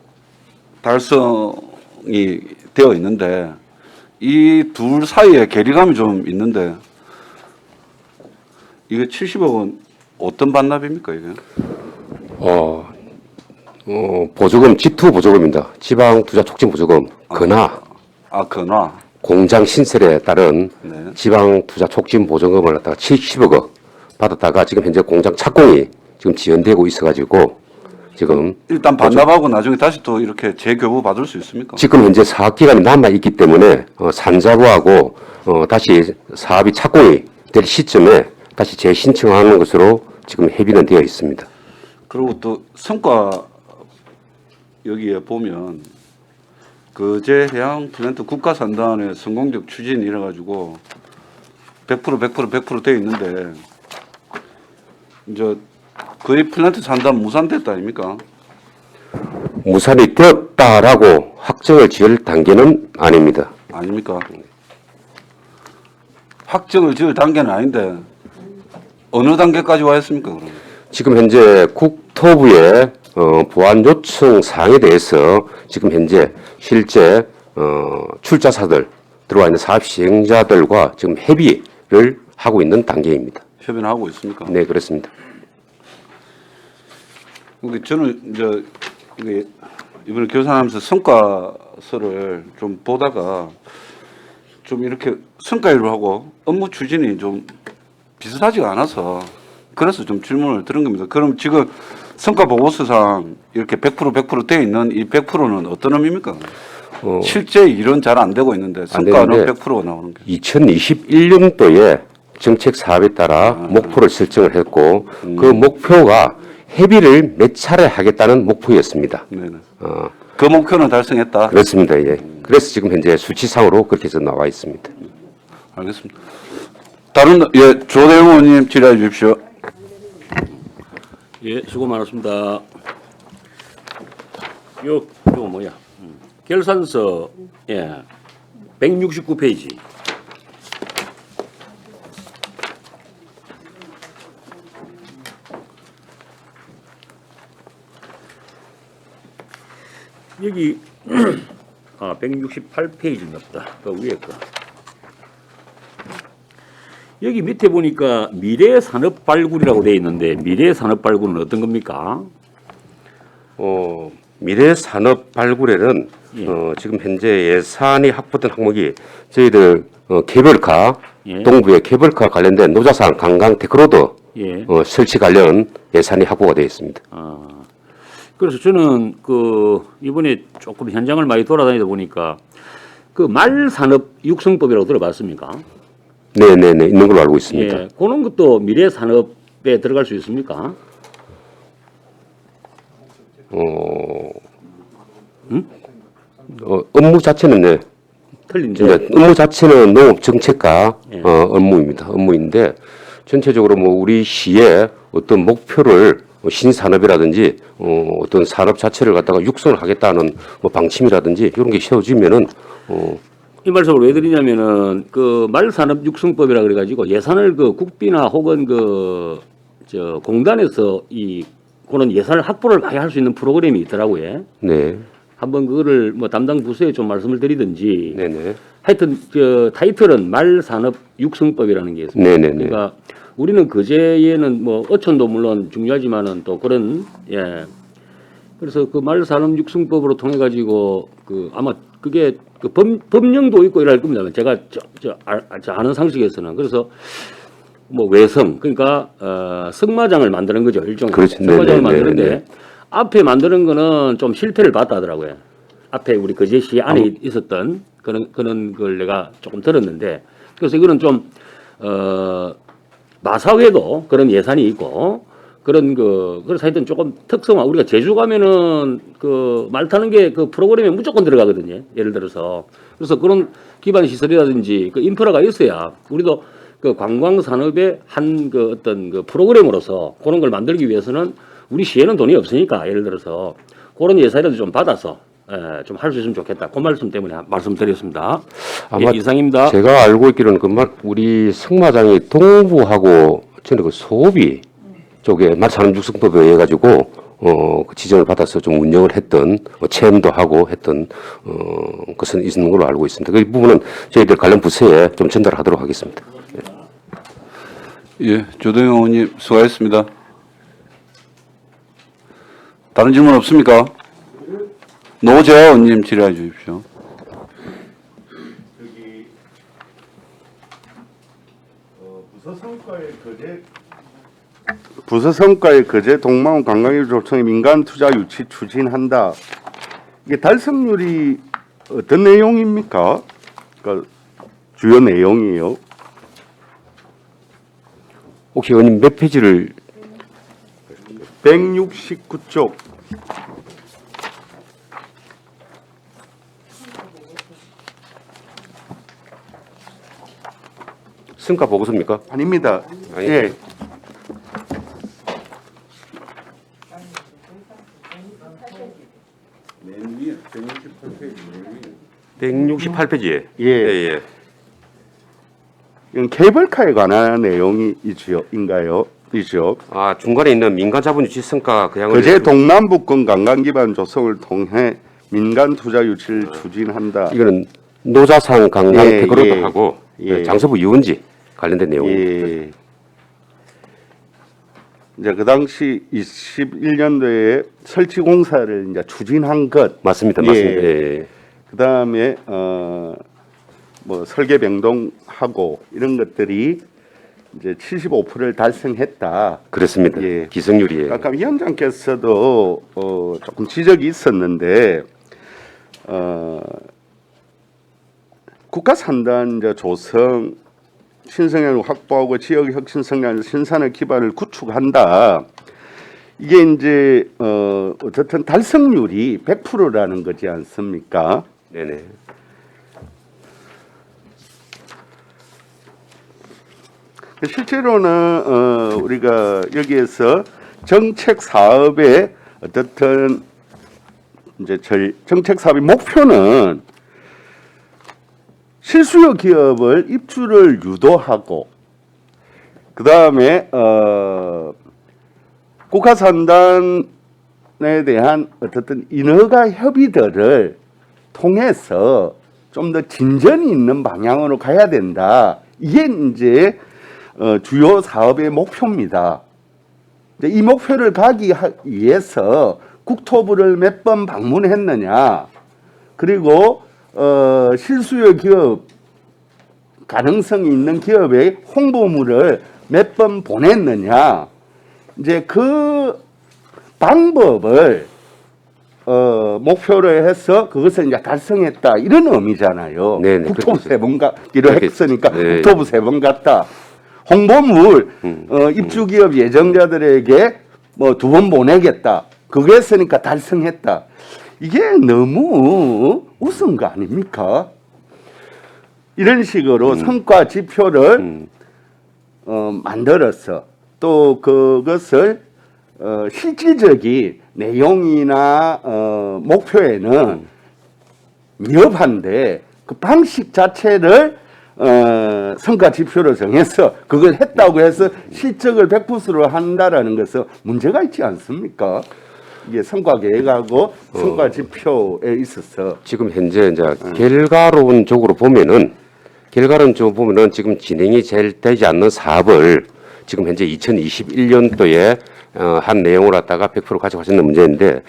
달성이 되어 있는데 이 둘 사이에 괴리감이 좀 있는데 이게 70억 원 어떤 반납입니까 이게? 보조금 G2 보조금입니다. 지방 투자 촉진 보조금 근화 근화. 공장 신설에 따른 네. 지방 투자 촉진 보조금을 갖다가 70억 원 받았다가 지금 현재 공장 착공이 지금 지연되고 있어가지고 지금 일단 반납하고 나중에 다시 또 이렇게 재교부 받을 수 있습니까? 지금 현재 사업 기간이 남아 있기 때문에 산자부하고 다시 사업이 착공이 될 시점에 다시 재신청하는 것으로 지금 협의는 되어 있습니다. 그리고 또 성과 여기에 보면 거제 해양 플랜트 국가 산단의 성공적 추진 이래 가지고 100% 되어 있는데 이제 거의 플랜트 산단 무산됐다 아닙니까? 무산이 되었다라고 확정을 지을 단계는 아닙니다. 아닙니까? 확정을 지을 단계는 아닌데 어느 단계까지 와 있습니까 그럼? 지금 현재 국토부의 보완 요청 사항에 대해서 지금 현재 실제 출자사들 들어와 있는 사업 시행자들과 지금 협의를 하고 있는 단계입니다. 협의는 하고 있습니까? 네, 그렇습니다. 근데 저는 이제 이게 이번에 교사하면서 성과서를 좀 보다가 좀 이렇게 성과일을 하고 업무 추진이 좀 비슷하지가 않아서 그래서 좀 질문을 드린 겁니다. 그럼 지금 성과 보고서상 이렇게 100% 되어 있는 이 100%는 어떤 의미입니까? 실제 일은 잘 안 되고 있는데 성과는 되는데 100%가 나오는 게. 2021년도에 정책 사업에 따라 목표를 설정을 했고 그 목표가 협의를 몇 차례 하겠다는 목표였습니다. 네네. 그 목표는 달성했다. 그렇습니다. 예. 그래서 지금 현재 수치상으로 그렇게 해서 나와 있습니다. 알겠습니다. 다른 조대웅 의원님 질의해 주십시오. 예, 수고 많았습니다. 요 뭐야? 결산서 169페이지. 여기 168페이지인가 보다. 그 위에 거. 여기 밑에 보니까 미래산업발굴이라고 되어 있는데 미래산업발굴은 어떤 겁니까? 미래산업 발굴에는 예. 지금 현재 예산이 확보된 항목이 저희들 케이블카 예. 동부의 케이블카 관련된 노자산 관광 테크로드 예. 설치 관련 예산이 확보가 되어 있습니다. 그래서 저는 이번에 조금 현장을 많이 돌아다니다 보니까 그 말산업 육성법이라고 들어봤습니까? 네네네 있는 걸로 알고 있습니다. 예. 그런 것도 미래산업에 들어갈 수 있습니까? 업무 자체는 네. 틀린데. 업무 자체는 농업 정책과 예. 업무인데 전체적으로 뭐 우리 시의 어떤 목표를 신산업이라든지 어떤 산업 자체를 갖다가 육성을 하겠다는 뭐 방침이라든지 이런 게 세워지면은 이 말씀을 왜 드리냐면은 그 말산업 육성법이라 그래가지고 예산을 그 국비나 혹은 공단에서 그런 예산을 확보를 많이 할 수 있는 프로그램이 있더라고요. 네, 한번 그거를 뭐 담당 부서에 좀 말씀을 드리든지. 네네, 하여튼 타이틀은 말산업 육성법이라는 게 있습니다. 네네네. 그러니까 우리는 거제에는 뭐 어촌도 물론 중요하지만은 또 그런 그래서 그 말산업 육성법으로 통해 가지고 아마 그게 법령도 있고 이럴 겁니다. 제가 저 아는 상식에서는 그래서 뭐 외성 그러니까 승마장을 만드는 거죠 일종 그렇죠. 승마장을 네네네. 만드는데 네네. 앞에 만드는 거는 좀 실패를 봤다 하더라고요. 앞에 우리 거제시 안에 있었던 그런 걸 내가 조금 들었는데, 그래서 이거는 좀 마사회도 그런 예산이 있고 그래서 하여튼 조금 특성화, 우리가 제주 가면은 그 말 타는 게 그 프로그램에 무조건 들어가거든요. 예를 들어서. 그래서 그런 기반 시설이라든지 그 인프라가 있어야 우리도 그 관광 산업의 한 그 어떤 그 프로그램으로서 그런 걸 만들기 위해서는 우리 시에는 돈이 없으니까 예를 들어서 그런 예산이라도 좀 받아서 좀 할 수 있으면 좋겠다. 그 말씀 때문에 말씀드렸습니다. 아마 이상입니다. 제가 알고 있기로는 우리 승마장이 동부하고 저는 그 소비 쪽에 말산업육성법에 의해 가지고 그 지정을 받아서 좀 운영을 했던 체험도 하고 했던 것은 있는 걸로 알고 있습니다. 그 부분은 저희들 관련 부서에 좀 전달하도록 하겠습니다. 예, 조동영 의원님 수고하셨습니다. 다른 질문 없습니까? 노재하 의원님 질의해 주십시오. 부서 성과의 거제 동마원 관광일 조성의 민간 투자 유치 추진한다. 이게 달성률이 어떤 내용입니까? 그러니까 주요 내용이에요. 혹시 의원님 몇 페이지를 169쪽. 성과 보고서입니까? 아닙니다. 아니, 예. 맨 위에 168페이지. 168페이지에. 예. 예. 이건 케이블카에 관한 내용이지요.인가요? 이죠. 아, 중간에 있는 민간 자본 유치 성과 그 양을 거제 동남북권 관광 기반 조성을 통해 민간 투자 유치를 추진한다. 이거는 노자산 관광 예, 테크로도 예. 하고 예. 장서부 유원지 관련된 내용입니다. 예. 이제 그 당시 21년도에 설치 공사를 이제 추진한 것. 맞습니다. 예. 맞습니다. 예. 그 다음에 뭐 설계 변동하고 이런 것들이 이제 75%를 달성했다. 그렇습니다. 예. 기성률이에요. 아까 위원장께서도 조금 지적이 있었는데 국가 산단 이제 조성 신성향을 확보하고 지역 혁신 성장에서 신산의 기반을 구축한다. 이게 이제 어쨌든 달성률이 100%라는 거지 않습니까? 네네. 실제로는 우리가 여기에서 정책 사업의 어떻든 이제 정책 사업의 목표는 실수요 기업을 입주를 유도하고 그 다음에 국가산단에 대한 어떻든 인허가 협의들을 통해서 좀 더 진전이 있는 방향으로 가야 된다. 이게 이제 주요 사업의 목표입니다. 이 목표를 가기 위해서 국토부를 몇 번 방문했느냐, 그리고 실수요 기업 가능성이 있는 기업의 홍보물을 몇 번 보냈느냐, 이제 그 방법을 목표로 해서 그것을 이제 달성했다 이런 의미잖아요. 네네, 국토부 그렇죠. 세 번 가기로 그렇겠죠. 했으니까 네. 국토부 세 번 갔다. 홍보물 입주기업 예정자들에게 뭐 2번 보내겠다. 그거 했으니까 달성했다. 이게 너무 우스운 거 아닙니까? 이런 식으로 성과 지표를 만들어서 또 그것을 실질적인 내용이나 목표에는 미흡한데 그 방식 자체를 성과 지표로 정해서 그걸 했다고 해서 실적을 100%로 한다라는 것은 문제가 있지 않습니까? 이게 성과 계획하고 성과 지표에 있어서 지금 현재 이제 결과론적으로 보면은 지금 진행이 잘 되지 않는 사업을 지금 현재 2021년도에 한 내용을 갖다가 100% 가져가시는 문제인데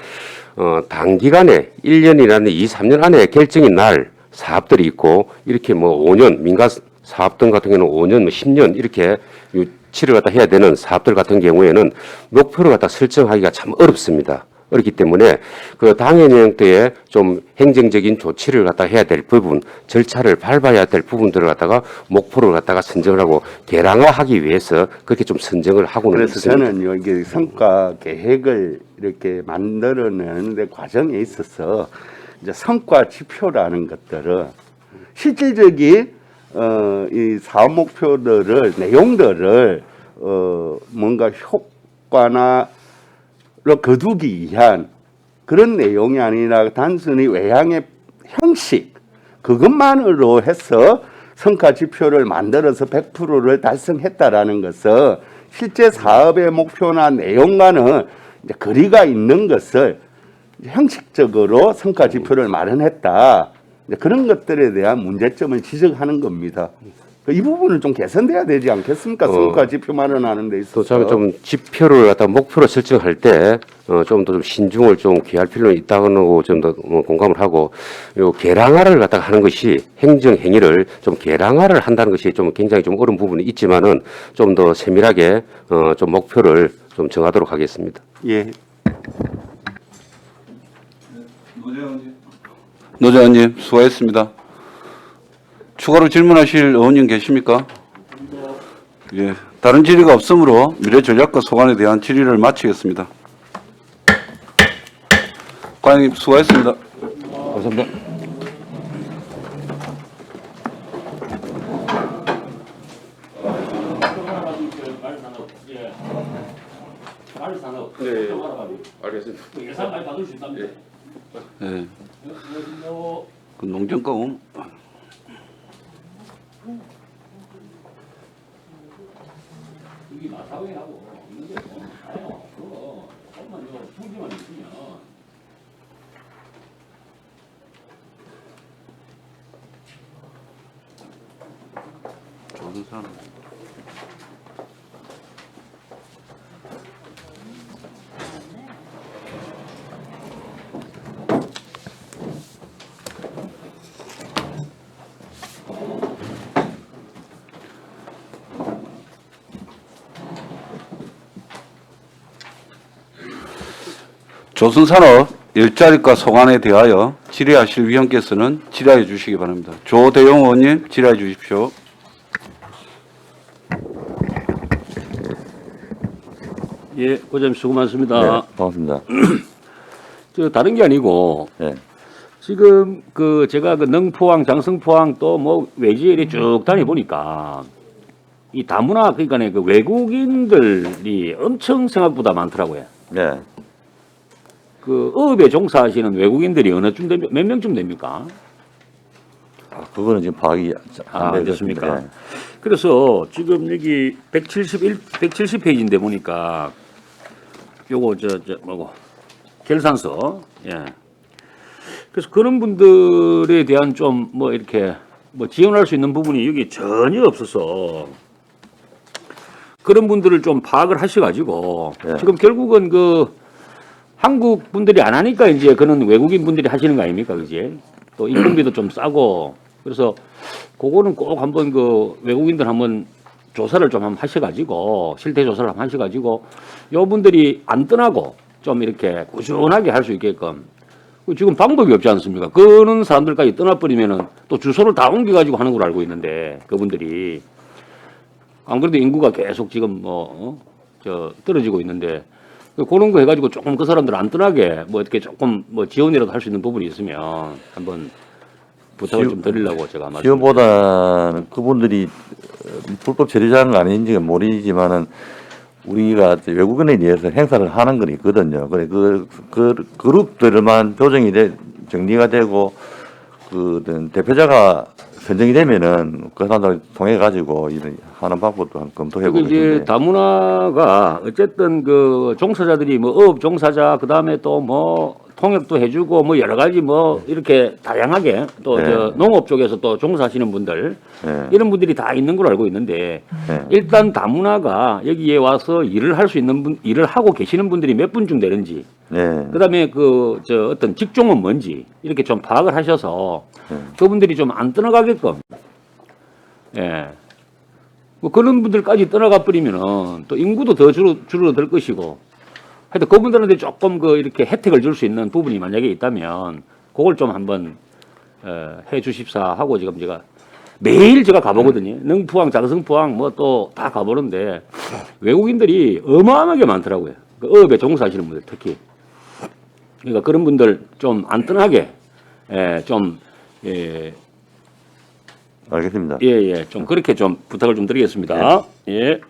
단기간에 1년이라는 2, 3년 안에 결정이 날 사업들이 있고 이렇게 뭐 5년 민간 사업들 같은 경우는 5년, 10년 이렇게 유치를 갖다 해야 되는 사업들 같은 경우에는 목표를 갖다 설정하기가 참 어렵습니다. 어렵기 때문에 그 당연히 형태의 좀 행정적인 조치를 갖다 해야 될 부분, 절차를 밟아야 될 부분들을 갖다가 목표를 갖다가 선정을 하고 계량화하기 위해서 그렇게 좀 선정을 하고는 그래서 있습니다. 저는요, 이게 성과 계획을 이렇게 만들어내는데 과정에 있어서 이제 성과 지표라는 것들은 실질적인 이 사업 목표들을 내용들을 뭔가 효과나 거두기 위한 그런 내용이 아니라 단순히 외향의 형식 그것만으로 해서 성과 지표를 만들어서 100%를 달성했다라는 것은 실제 사업의 목표나 내용과는 이제 거리가 있는 것을 형식적으로 성과 지표를 마련했다. 이제 그런 것들에 대한 문제점을 지적하는 겁니다. 이 부분은 좀 개선돼야 되지 않겠습니까? 성과 지표 마련하는 데 또 있어서. 좀 지표를 갖다 목표로 설정할 때 좀 더 좀 신중을 좀 기할 필요는 있다고 좀 더 공감을 하고 요 계량화를 갖다가 하는 것이 행정 행위를 좀 계량화를 한다는 것이 좀 굉장히 좀 어려운 부분이 있지만은 좀 더 세밀하게 좀 목표를 좀 정하도록 하겠습니다. 예. 노재환님 수고했습니다. 추가로 질문하실 의원님 계십니까? 예, 다른 질의가 없으므로 미래전략과 소관에 대한 질의를 마치겠습니다. 과장님 수고했습니다. 감사합니다. 네, 알겠습니다. 예산 많이 받을 수 있답니다. 예. 그 농정과 여기 마사회하고 있는데 아요. 그거 조금만 요 부지만 있으면 좋은 사람. 조선산업 일자리과 소관에 대하여 질의하실 위원께서는 질의해 주시기 바랍니다. 조대용 의원님 질의해 주십시오. 예, 고장님 수고 많습니다. 네, 반갑습니다. 저 다른 게 아니고 네. 지금 그 제가 그 능포항, 장성포항 또 뭐 외지에 쭉 다니 보니까 이 다문화 그러니까 그 외국인들이 엄청 생각보다 많더라고요. 네. 그 어업에 종사하시는 외국인들이 어느 쯤 몇 명쯤 됩니까? 아, 그거는 지금 파악이 안 됐습니까? 네. 그래서 지금 여기 170페이지인데 보니까 요거 저 뭐고 결산서 예. 그래서 그런 분들에 대한 좀 뭐 이렇게 뭐 지원할 수 있는 부분이 여기 전혀 없어서 그런 분들을 좀 파악을 하셔가지고 네. 지금 결국은 그 한국 분들이 안 하니까 이제 그런 외국인 분들이 하시는 거 아닙니까, 그지? 또 인건비도 좀 싸고 그래서 그거는 꼭 한번 그 외국인들 한번 조사를 좀 한번 하셔가지고 실태 조사를 한번 하셔가지고 요 분들이 안 떠나고 좀 이렇게 꾸준하게 할 수 있게끔 지금 방법이 없지 않습니까? 그런 사람들까지 떠나버리면은 또 주소를 다 옮겨가지고 하는 걸로 알고 있는데 그분들이 안 그래도 인구가 계속 지금 저 떨어지고 있는데 그런 거 해가지고 조금 그 사람들 안 떠나게 뭐 어떻게 조금 뭐 지원이라도 할 수 있는 부분이 있으면 한번 부탁을 좀 드리려고 제가 말씀. 지원보다는 그분들이 불법 체류자는 아닌지는 모르지만은 우리가 외국인에 의해서 행사를 하는 건 있거든요. 그래 그 그룹들만 조정이 정리가 되고 그 대표자가 선정이 되면은 그 사람들 통해 가지고 하는 방법도 한번 검토해 보고 이제 있는데. 다문화가 어쨌든 그 종사자들이 뭐 어업 종사자 그다음에 또 뭐 통역도 해주고 뭐 여러 가지 뭐 이렇게 다양하게 또 네. 저 농업 쪽에서 또 종사하시는 분들 네. 이런 분들이 다 있는 걸로 알고 있는데 네. 일단 다문화가 여기에 와서 일을 할 수 있는 분 일을 하고 계시는 분들이 몇 분쯤 되는지 네. 그다음에 그 저 어떤 직종은 뭔지 이렇게 좀 파악을 하셔서 그분들이 좀 안 떠나가게끔 예. 뭐 그런 분들까지 떠나가 버리면은 또 인구도 더 줄어들 것이고 하여튼 그분들한테 조금 그 이렇게 혜택을 줄 수 있는 부분이 만약에 있다면 그걸 좀 한번 해 주십사 하고 지금 제가 매일 제가 가보거든요. 능포항, 장성포항 뭐 또 다 가보는데 외국인들이 어마어마하게 많더라고요. 그 어업에 종사하시는 분들 특히. 그러니까 그런 분들 좀 안전하게 알겠습니다. 좀 그렇게 좀 부탁을 좀 드리겠습니다. 예.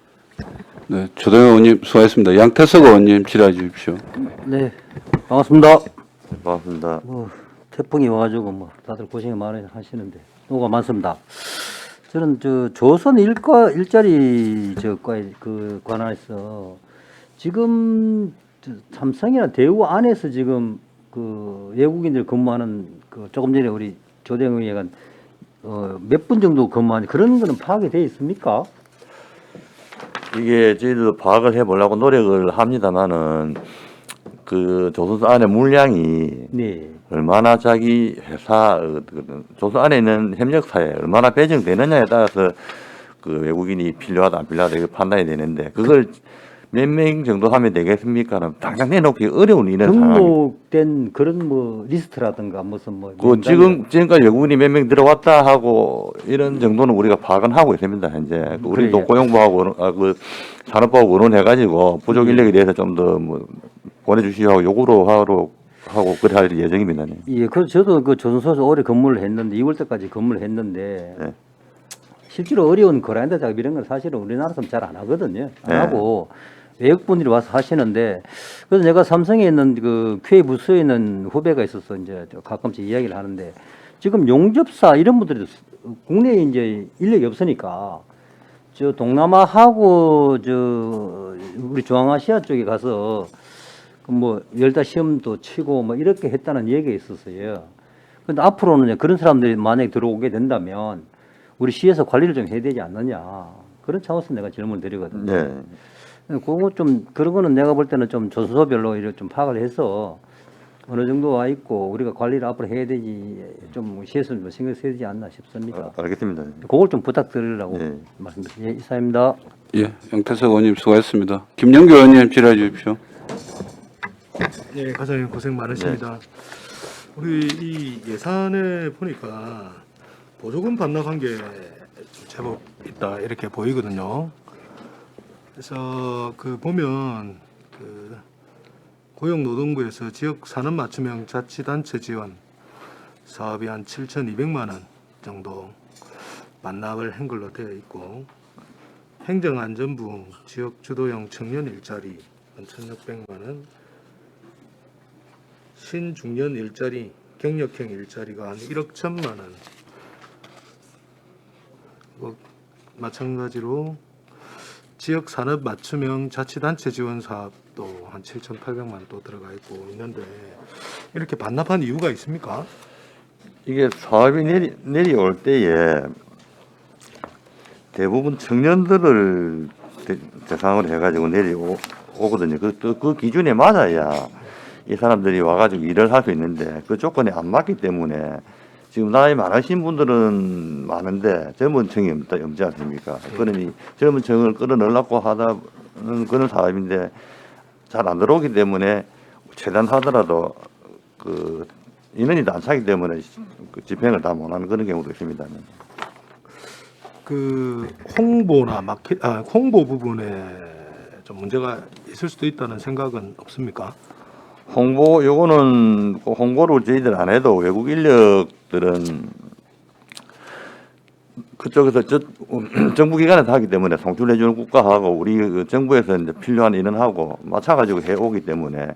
네, 조동현 의원님 수고하셨습니다. 양태석 의원님 질의해 주십시오. 네, 반갑습니다. 고맙습니다. 태풍이 와가지고 다들 고생이 많이 하시는데 수고가 많습니다. 저는 조선 일자리 그 관한해서 지금 삼성이나 대우 안에서 지금 그 외국인들 근무하는 그 조금 전에 우리 조대영 의원이 몇 분 정도 근무하는 그런 거는 파악이 돼 있습니까? 이게 저희들도 파악을 해보려고 노력을 합니다만은 그 조선소 안에 물량이 네. 얼마나 자기 회사 조선 안에 있는 협력사에 얼마나 배정되느냐에 따라서 그 외국인이 필요하다 안 필요하다 이거 판단이 되는데 그걸 몇 명 정도 하면 되겠습니까는 당장 내놓기 어려운 이런 상황입니다. 등록된 그런 뭐 리스트라든가 무슨 뭐 그 지금까지 외국인이 몇 명 들어왔다 하고 이런 정도는 우리가 파악은 하고 있습니다. 현재 우리도 그래요. 고용부하고 그 산업부하고 의논해가지고 부족 인력에 대해서 좀 더 뭐 보내주시고 요구로 하고 그래 할 예정입니다. 예, 그래서 저도 그 조선소에서 오래 근무를 했는데 2월 때까지 근무를 했는데 네. 실제로 어려운 그라인더 작업 이런 건 사실은 우리나라 사람 잘 안 하거든요. 안 네. 하고 외국 분들이 와서 하시는데 그래서 내가 삼성에 있는 그 QA 부서에 있는 후배가 있어서 이제 가끔씩 이야기를 하는데 지금 용접사 이런 분들이 국내에 이제 인력이 없으니까 저 동남아하고 저 우리 중앙아시아 쪽에 가서 뭐 열다 시험도 치고 뭐 이렇게 했다는 얘기가 있었어요. 근데 앞으로는 그런 사람들이 만약에 들어오게 된다면 우리 시에서 관리를 좀 해야 되지 않느냐 그런 차원에서 내가 질문을 드리거든요. 네. 그거 좀 그런 거는 내가 볼 때는 좀 조선소별로 이렇게 좀 파악을 해서 어느 정도 와 있고 우리가 관리를 앞으로 해야 되지 좀 시에서 좀 신경 써야 되지 않나 싶습니다. 알겠습니다. 그걸 좀 부탁드리려고 네. 말씀드립니다. 예, 이사입니다. 예, 양태석 의원님 수고하셨습니다. 김영규 의원님 질의해 주십시오. 예, 과장님 고생 많으십니다. 우리 이 예산에 보니까 보조금 반납한 게 좀 제법 있다 이렇게 보이거든요. 그래서 그 보면 그 고용노동부에서 지역 산업 맞춤형 자치단체 지원 사업이 한 7,200만 원 정도 반납을 한 걸로 되어 있고 행정안전부 지역 주도형 청년 일자리 한 1,600만 원 신중년 일자리, 경력형 일자리가 한 1억 1천만 원. 마찬가지로 지역 산업 맞춤형 자치단체 지원 사업도 한 7,800만 원 또 들어가 있고 있는데 이렇게 반납한 이유가 있습니까? 이게 사업이 내려올 때에 대부분 청년들을 대상으로 해가지고 내려오거든요. 그 기준에 맞아야 이 사람들이 와가지고 일을 할 수 있는데 그 조건에 안 맞기 때문에 지금 나이 많으신 분들은 많은데 젊은 층이 없지 않습니까? 그러니 젊은 층을 끌어넣으려고 하다는 그런 사업인데 잘 안 들어오기 때문에 최대한 하더라도 그 인원이 안 차기 때문에 그 집행을 다 못하는 그런 경우도 있습니다. 그 홍보나 홍보 부분에 좀 문제가 있을 수도 있다는 생각은 없습니까? 요거는 홍보를 저희들 안 해도 외국 인력들은 그쪽에서 정부 기관에서 하기 때문에 송출해주는 국가하고 우리 그 정부에서 이제 필요한 인원하고 맞춰가지고 해오기 때문에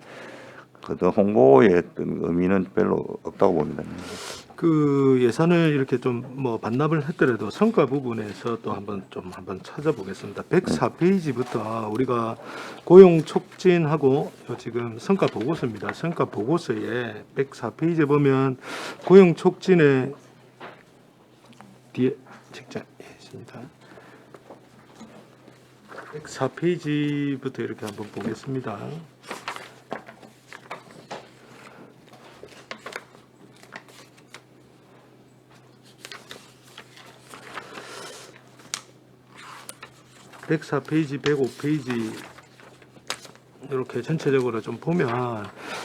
그 홍보의 어떤 의미는 별로 없다고 봅니다. 그 예산을 이렇게 좀 뭐 반납을 했더라도 성과 부분에서 또 한번 찾아보겠습니다. 104페이지부터 우리가 고용 촉진하고 지금 성과 보고서입니다. 성과 보고서에 104페이지에 보면 고용 촉진의 뒤에 책자에 있습니다. 104페이지부터 이렇게 한번 보겠습니다. (104페이지) (105페이지) 이렇게 전체적으로 좀 보면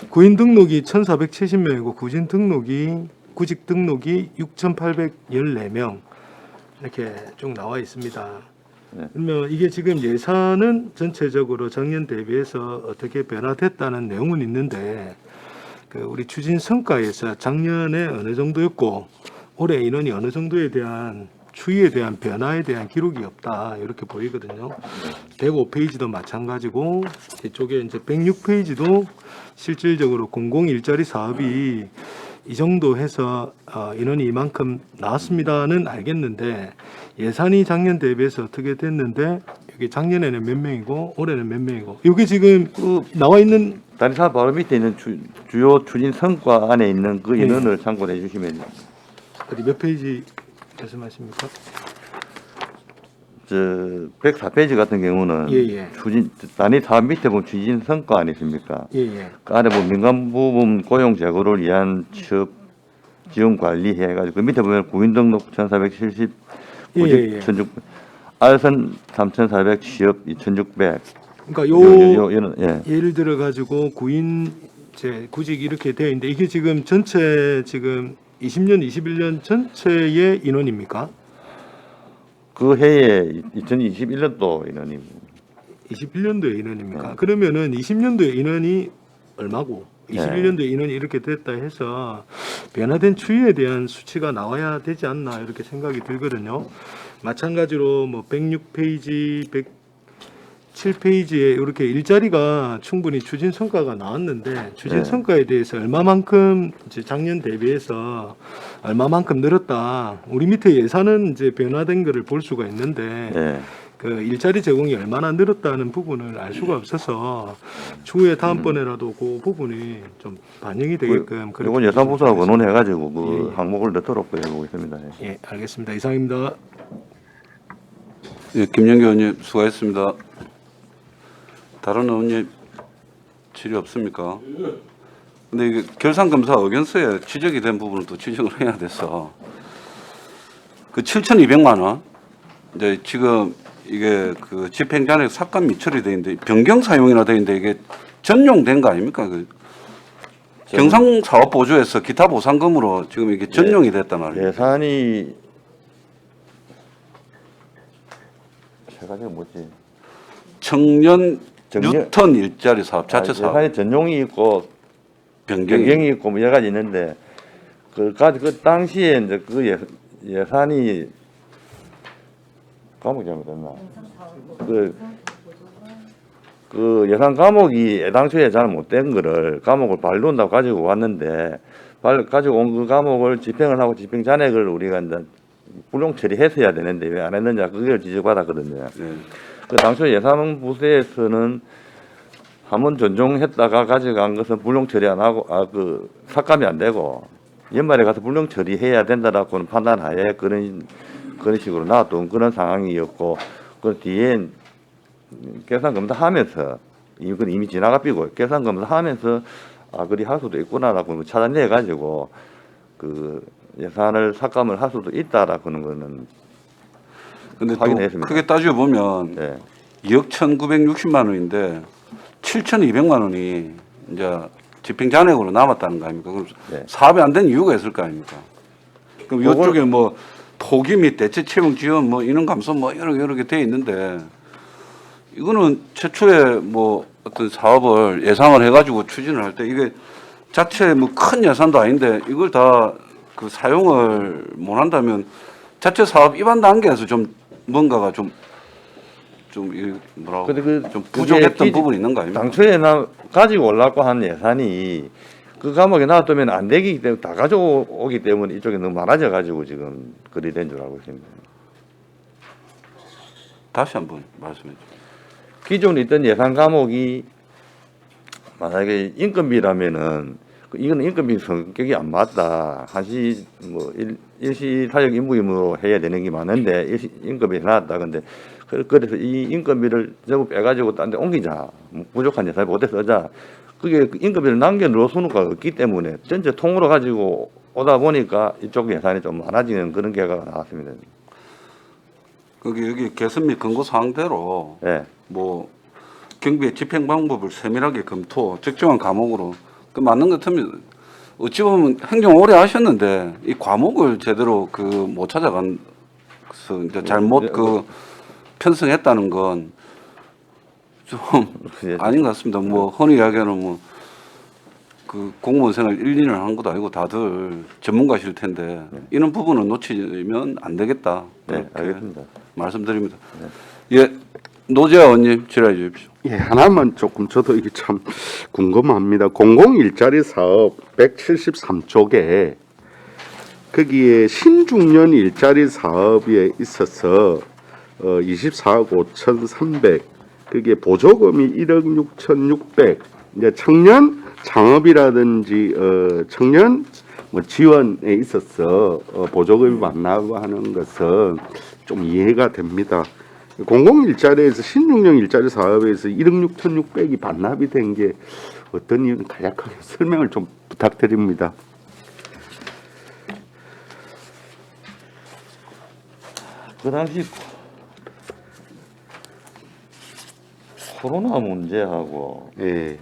구인 등록이 1,470명이고 구직 등록이 6,814명 이렇게 쭉 나와 있습니다. 네. 그러면 이게 지금 예산은 전체적으로 작년 대비해서 어떻게 변화됐다는 내용은 있는데 그 우리 추진 성과에서 작년에 어느 정도였고 올해 인원이 어느 정도에 대한 추이에 대한 변화에 대한 기록이 없다 이렇게 보이거든요. 105페이지도 마찬가지고 이쪽에 이제 106페이지도 실질적으로 공공 일자리 사업이 이 정도 해서 인원이 이만큼 나왔습니다는 알겠는데 예산이 작년 대비해서 어떻게 됐는데 여기 작년에는 몇 명이고 올해는 몇 명이고 여기 지금 나와 있는 단위 사업 바로 밑에 있는 주요 추진 성과 안에 있는 그 네. 인원을 참고해 주시면 어디 몇 페이지 말씀하십니까? 저 104페이지 같은 경우는 예. 추진 단위 사업 밑에 보면 추진 성과 아니십니까? 예. 그 안에 보면 민간 부분 고용 제고를 위한 취업 지원 관리 해가지고 그 밑에 보면 구인 등록 1,470, 구직 예. 1,600, 알선 3,400, 취업 2,600. 그러니까 요는 예. 예를 들어 가지고 구인 구직 이렇게 되어 있는데 이게 지금 전체 지금 20년, 21년 전체의 인원입니까? 그 해에 2021년도 인원이 21년도의 인원입니까? 네. 그러면은 20년도의 인원이 얼마고 네. 21년도에 인원이 이렇게 됐다 해서 변화된 추이에 대한 수치가 나와야 되지 않나 이렇게 생각이 들거든요. 마찬가지로 뭐 106페이지, 107페이지에 이렇게 일자리가 충분히 추진 성과가 나왔는데 추진 네. 성과에 대해서 얼마만큼 이제 작년 대비해서 얼마만큼 늘었다. 우리 밑에 예산은 이제 변화된 거를 볼 수가 있는데 예. 그 일자리 제공이 얼마나 늘었다는 부분을 알 수가 없어서 추후에 다음번에라도 그 부분이 좀 반영이 되게끔 이건 예산부서하고 좀 논의해가지고 그 예. 항목을 넣도록 해보고 있습니다. 예. 예, 알겠습니다. 이상입니다. 예, 김영규 의원님 수고하셨습니다. 다른 의원님 질의 없습니까? 근데 이게 결산검사 의견서에 지적이 된 부분은 또 지적을 해야 돼서 그 7,200만 원 이제 지금 이게 그 집행자의 삭감 미처리 돼 있는데 변경 사용이나 돼 있는데 이게 전용된 거 아닙니까? 그 경상사업보조에서 기타 보상금으로 지금 이게 전용이 됐단 말이에요. 예산이 세 가지가 뭐지? 청년 정년- 뉴턴 일자리 사업 자체 사업 예산이 전용이 있고 변경이 있고 뭐 여러 가지 있는데 그 당시에 이제 그 예산이 과목이 잘못됐나? 그 예산 과목이 애당초에 잘 못된 거를 과목을 발론다고 가지고 왔는데 가지고 온 그 과목을 집행을 하고 집행 잔액을 우리가 이제 불용 처리했어야 되는데 왜 안 했느냐 그걸 지적받았거든요. 네. 그 당초 예산부서에서는 한번 전종했다가 가져간 것은 불용 처리 안 하고 그 삭감이 안 되고 연말에 가서 불용 처리해야 된다라고는 판단하에 그런 식으로 나왔던 그런 상황이었고 그 뒤에 계산 검사하면서 이건 이미 지나가 삐고 계산 검사하면서 그리 할 수도 있구나라고 찾아내 가지고 그 예산을 삭감을 할 수도 있다라고는 거는 근데 또 확인했습니다. 크게 따져 보면 네. 2억 1,960만 원인데 7,200만 원이 이제 집행 잔액으로 남았다는 거 아닙니까? 그럼 네. 사업이 안 된 이유가 있을 거 아닙니까? 그럼 그걸- 이쪽에 뭐 포기 및 대체 채용 지원 뭐 인원 감소 뭐 여러 개 돼 있는데 이거는 최초에 뭐 어떤 사업을 예상을 해가지고 추진을 할 때 이게 자체 뭐 큰 예산도 아닌데 이걸 다 그 사용을 못 한다면 자체 사업 입안 단계에서 좀 뭔가가 좀 뭐라고 근데 좀 그게 부족했던 부분이 있는 거 아닙니까? 당초에 가지고 올라고 한 예산이 그 과목에 놔두면 안 되기 때문에 다 가져오기 때문에 이쪽에 너무 많아져 가지고 지금 그리 된 줄 알고 있습니다. 다시 한번 말씀해 주세요. 기존에 있던 예산 과목이 만약에 인건비라면은 이거는 인건비 성격이 안 맞다. 한시 뭐 일시 사역 임무 의무로 해야 되는 게 많은데 인건비 해놨다. 근데 그래서 이 인건비를 전부 빼가지고 딴 데 옮기자. 부족한 예산을 못해 쓰자. 그게 인건비를 남겨놓을 수는 없기 때문에 전체 통으로 가지고 오다 보니까 이쪽 예산이 좀 많아지는 그런 결과가 나왔습니다. 여기 개선 및 근거 사항대로 예. 뭐 경비의 집행 방법을 세밀하게 검토, 적정한 과목으로 그 맞는 것 같으면 어찌 보면 행정 오래 하셨는데 이 과목을 제대로 그 못 찾아가서 이제 잘못 그 편성했다는 건 좀 아닌 것 같습니다. 뭐 흔히 이야기하는 뭐 그 공무원 생활 1, 2년 한 것도 아니고 다들 전문가실 텐데 이런 부분은 놓치면 안 되겠다. 네, 그렇게 알겠습니다. 말씀드립니다. 예, 노재하 의원님 질의해 주십시오. 예, 하나만 조금 저도 이게 참 궁금합니다. 공공일자리 사업 173쪽에 거기에 신중년 일자리 사업에 있어서 24억 5,300 그게 보조금이 1억 6,600 이제 청년 창업이라든지 청년 뭐 지원에 있어서 보조금이 많다고 하는 것은 좀 이해가 됩니다. 공공일자리에서 신중년 일자리 사업에서 1억 6,600이 반납이 된 게 어떤 이유는 간략하게 설명을 좀 부탁드립니다. 그 당시 코로나 문제하고 예.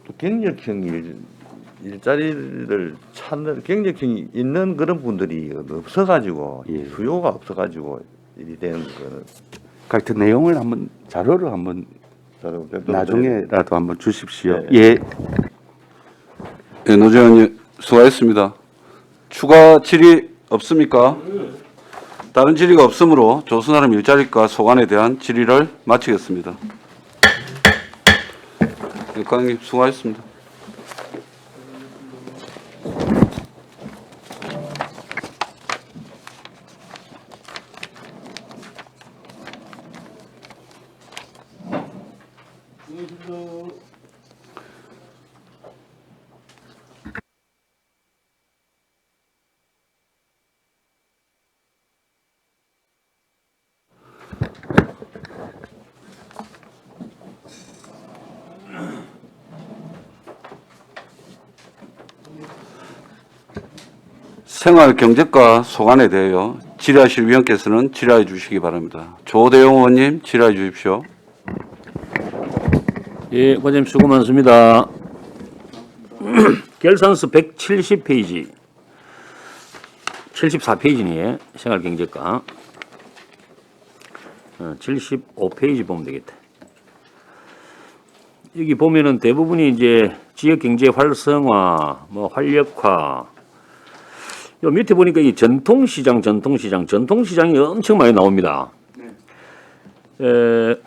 또 경력형 일자리를 찾는 경력형이 있는 그런 분들이 없어가지고 예. 수요가 없어가지고 일이 되는 거는 같은 내용을 한번 자료를 한번 나중에라도 한번 주십시오. 예. 예, 노재하 의원님 수고하셨습니다. 추가 질의 없습니까? 다른 질의가 없으므로 조선사람 일자리과 소관에 대한 질의를 마치겠습니다. 예, 과장님 수고하셨습니다. 생활경제과 소관에 대하여 질의하실 위원께서는 질의해 주시기 바랍니다. 조대용 의원님 질의해 주십시오. 예, 과장님 수고 많습니다. 결산서 170페이지, 74페이지니 생활경제과 75페이지 보면 되겠다. 여기 보면은 대부분이 이제 지역경제 활성화, 뭐 활력화, 요 밑에 보니까 이 전통시장이 엄청 많이 나옵니다.